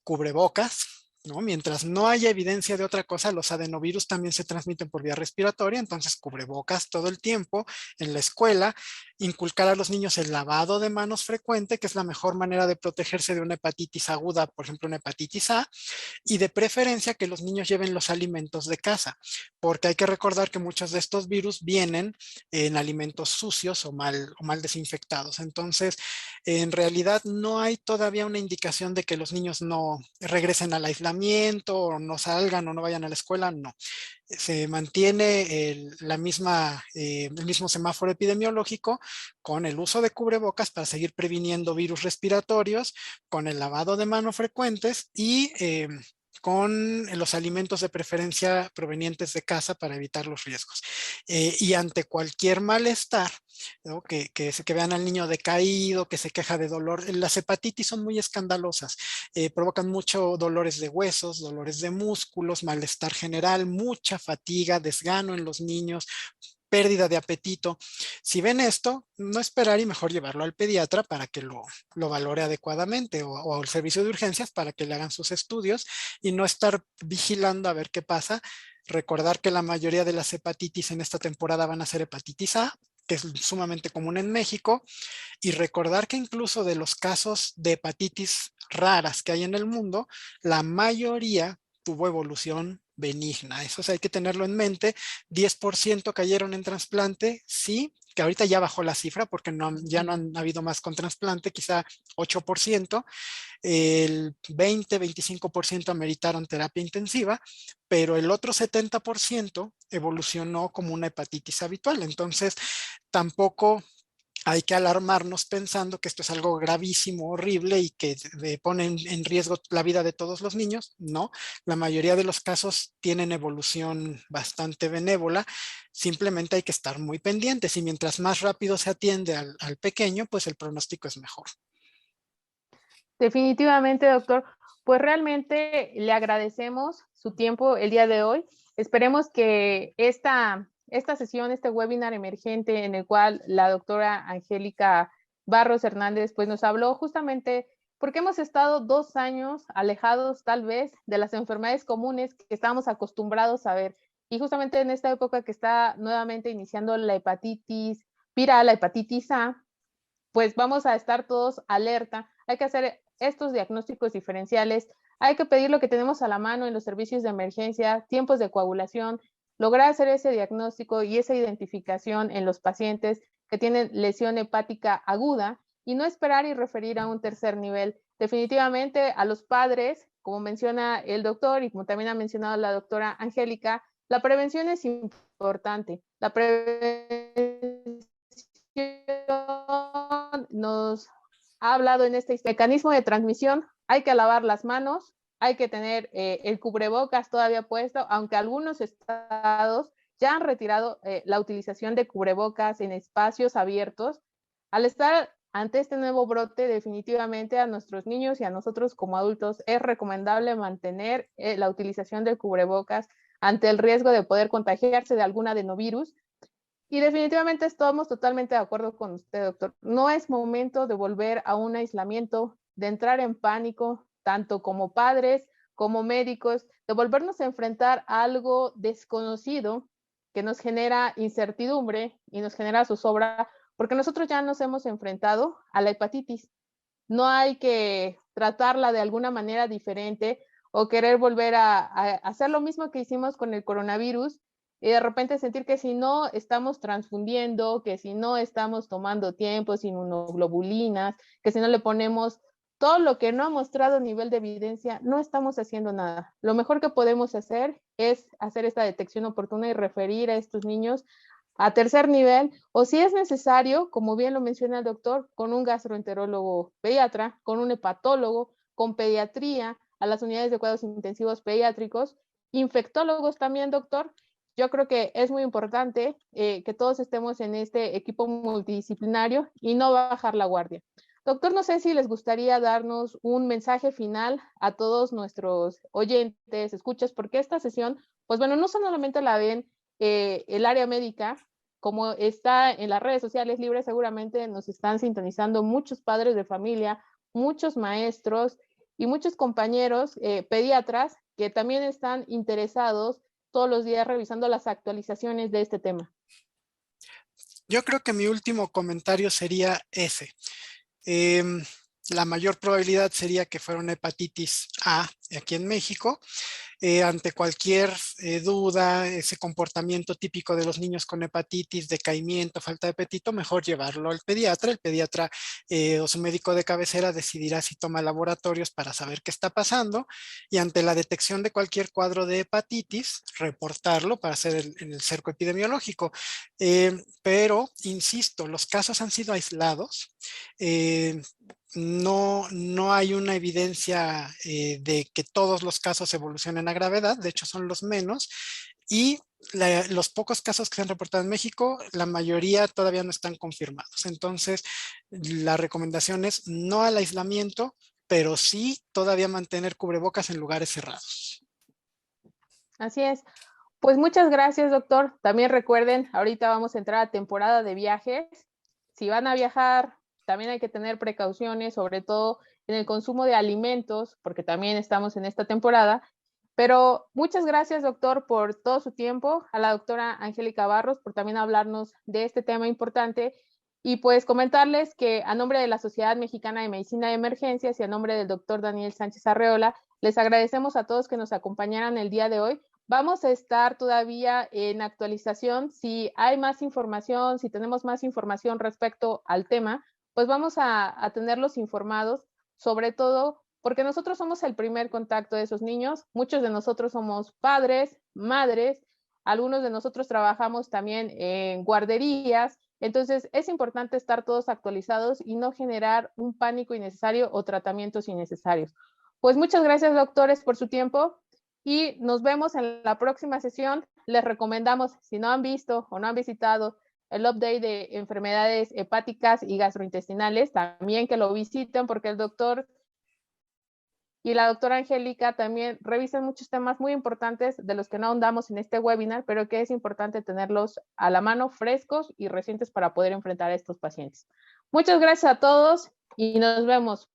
Cubrebocas, ¿no? Mientras no haya evidencia de otra cosa, los adenovirus también se transmiten por vía respiratoria, entonces cubrebocas todo el tiempo en la escuela, inculcar a los niños el lavado de manos frecuente, que es la mejor manera de protegerse de una hepatitis aguda, por ejemplo, una hepatitis A, y de preferencia que los niños lleven los alimentos de casa, porque hay que recordar que muchos de estos virus vienen en alimentos sucios o mal desinfectados. Entonces, en realidad no hay todavía una indicación de que los niños no regresen al aislamiento o no salgan o no vayan a la escuela, no. Se mantiene el mismo semáforo epidemiológico con el uso de cubrebocas para seguir previniendo virus respiratorios, con el lavado de manos frecuentes y con los alimentos de preferencia provenientes de casa para evitar los riesgos. Y ante cualquier malestar, ¿no? Que vean al niño decaído, que se queja de dolor. Las hepatitis son muy escandalosas, provocan mucho dolores de huesos, dolores de músculos, malestar general, mucha fatiga, desgano en los niños, pérdida de apetito. Si ven esto, no esperar y mejor llevarlo al pediatra para que lo valore adecuadamente o al servicio de urgencias para que le hagan sus estudios y no estar vigilando a ver qué pasa. Recordar que la mayoría de las hepatitis en esta temporada van a ser hepatitis A, que es sumamente común en México, y recordar que incluso de los casos de hepatitis raras que hay en el mundo, la mayoría tuvo evolución benigna. Eso hay que tenerlo en mente. 10% cayeron en trasplante, sí, que ahorita ya bajó la cifra porque ya no han habido más con trasplante, quizá 8%, el 20-25% ameritaron terapia intensiva, pero el otro 70% evolucionó como una hepatitis habitual. Entonces, tampoco hay que alarmarnos pensando que esto es algo gravísimo, horrible y que pone en riesgo la vida de todos los niños. No, la mayoría de los casos tienen evolución bastante benévola. Simplemente hay que estar muy pendientes y mientras más rápido se atiende al pequeño, pues el pronóstico es mejor. Definitivamente, doctor. Pues realmente le agradecemos su tiempo el día de hoy. Esperemos que esta sesión, este webinar emergente en el cual la doctora Angélica Barros Hernández pues nos habló justamente porque hemos estado 2 años alejados tal vez de las enfermedades comunes que estábamos acostumbrados a ver. Y justamente en esta época que está nuevamente iniciando la hepatitis viral, la hepatitis A, pues vamos a estar todos alerta. Hay que hacer estos diagnósticos diferenciales, hay que pedir lo que tenemos a la mano en los servicios de emergencia, tiempos de coagulación, lograr hacer ese diagnóstico y esa identificación en los pacientes que tienen lesión hepática aguda y no esperar y referir a un tercer nivel. Definitivamente a los padres, como menciona el doctor y como también ha mencionado la doctora Angélica, la prevención es importante. La prevención nos ha hablado en este mecanismo de transmisión. Hay que lavar las manos, hay que tener el cubrebocas todavía puesto, aunque algunos estados ya han retirado la utilización de cubrebocas en espacios abiertos. Al estar ante este nuevo brote, definitivamente a nuestros niños y a nosotros como adultos es recomendable mantener la utilización del cubrebocas ante el riesgo de poder contagiarse de algún adenovirus. Y definitivamente estamos totalmente de acuerdo con usted, doctor. No es momento de volver a un aislamiento, de entrar en pánico, tanto como padres, como médicos, de volvernos a enfrentar a algo desconocido que nos genera incertidumbre y nos genera zozobra, porque nosotros ya nos hemos enfrentado a la hepatitis. No hay que tratarla de alguna manera diferente o querer volver a hacer lo mismo que hicimos con el coronavirus y de repente sentir que si no estamos transfundiendo, que si no estamos tomando tiempos, inmunoglobulinas, que si no le ponemos todo lo que no ha mostrado nivel de evidencia, no estamos haciendo nada. Lo mejor que podemos hacer es hacer esta detección oportuna y referir a estos niños a tercer nivel, o si es necesario, como bien lo menciona el doctor, con un gastroenterólogo pediatra, con un hepatólogo, con pediatría, a las unidades de cuidados intensivos pediátricos, infectólogos también, doctor. Yo creo que es muy importante que todos estemos en este equipo multidisciplinario y no bajar la guardia. Doctor, no sé si les gustaría darnos un mensaje final a todos nuestros oyentes, escuchas, porque esta sesión, pues bueno, no solamente la ven el área médica, como está en las redes sociales libres, seguramente nos están sintonizando muchos padres de familia, muchos maestros y muchos compañeros pediatras que también están interesados todos los días revisando las actualizaciones de este tema. Yo creo que mi último comentario sería ese. La mayor probabilidad sería que fuera una hepatitis A aquí en México. Ante cualquier duda, ese comportamiento típico de los niños con hepatitis, decaimiento, falta de apetito, mejor llevarlo al pediatra. El pediatra o su médico de cabecera decidirá si toma laboratorios para saber qué está pasando y ante la detección de cualquier cuadro de hepatitis, reportarlo para hacer el cerco epidemiológico. Pero, insisto, los casos han sido aislados. no hay una evidencia de que todos los casos evolucionen a gravedad, de hecho son los menos, y los pocos casos que se han reportado en México, la mayoría todavía no están confirmados. Entonces, la recomendación es no al aislamiento, pero sí todavía mantener cubrebocas en lugares cerrados. Así es. Pues muchas gracias, doctor. También recuerden, ahorita vamos a entrar a temporada de viajes. Si van a viajar, también hay que tener precauciones, sobre todo en el consumo de alimentos, porque también estamos en esta temporada. Pero muchas gracias, doctor, por todo su tiempo, a la doctora Angélica Barros por también hablarnos de este tema importante y pues comentarles que a nombre de la Sociedad Mexicana de Medicina de Emergencias y a nombre del doctor Daniel Sánchez Arreola, les agradecemos a todos que nos acompañaran el día de hoy. Vamos a estar todavía en actualización. Si hay más información, si tenemos más información respecto al tema, pues vamos a tenerlos informados, sobre todo porque nosotros somos el primer contacto de esos niños. Muchos de nosotros somos padres, madres, algunos de nosotros trabajamos también en guarderías. Entonces es importante estar todos actualizados y no generar un pánico innecesario o tratamientos innecesarios. Pues muchas gracias, doctores, por su tiempo y nos vemos en la próxima sesión. Les recomendamos, si no han visto o no han visitado el update de enfermedades hepáticas y gastrointestinales, también que lo visiten porque el doctor y la doctora Angélica también revisan muchos temas muy importantes de los que no ahondamos en este webinar, pero que es importante tenerlos a la mano, frescos y recientes para poder enfrentar a estos pacientes. Muchas gracias a todos y nos vemos.